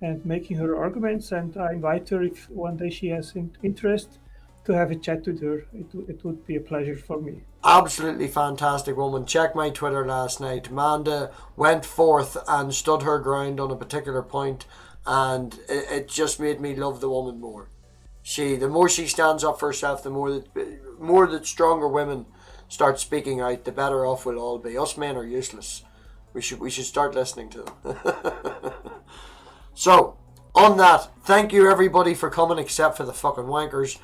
and making her arguments, and I invite her if one day she has interest to have a chat with her. It would be a pleasure for me.
Absolutely fantastic woman. Check my Twitter last night. Amanda went forth and stood her ground on a particular point, and it just made me love the woman more. The more she stands up for herself, the more that stronger women start speaking out, the better off we'll all be. Us men are useless. We should start listening to them. So, on that, thank you everybody for coming, except for the fucking wankers.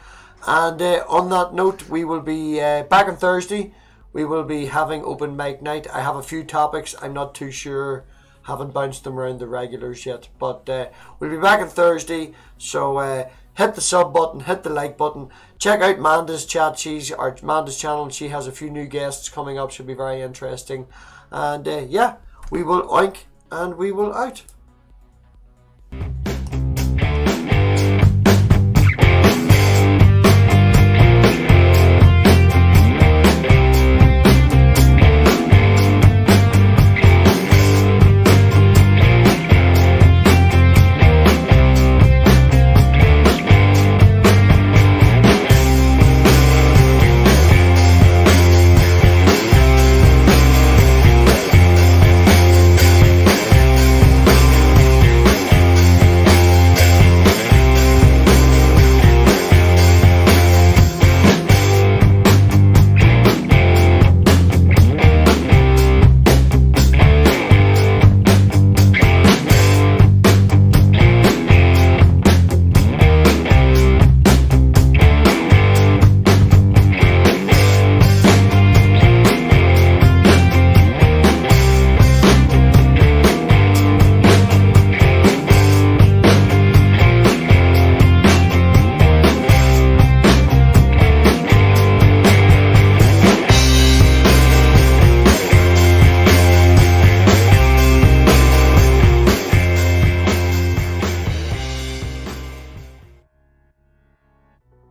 And on that note, we will be back on Thursday. We will be having open mic night. I have a few topics. I'm not too sure. Haven't bounced them around the regulars yet. But we'll be back on Thursday. So hit the sub button, hit the like button. Check out Manda's chat. Manda's channel. She has a few new guests coming up. Should be very interesting. And yeah, we will oink and we will out.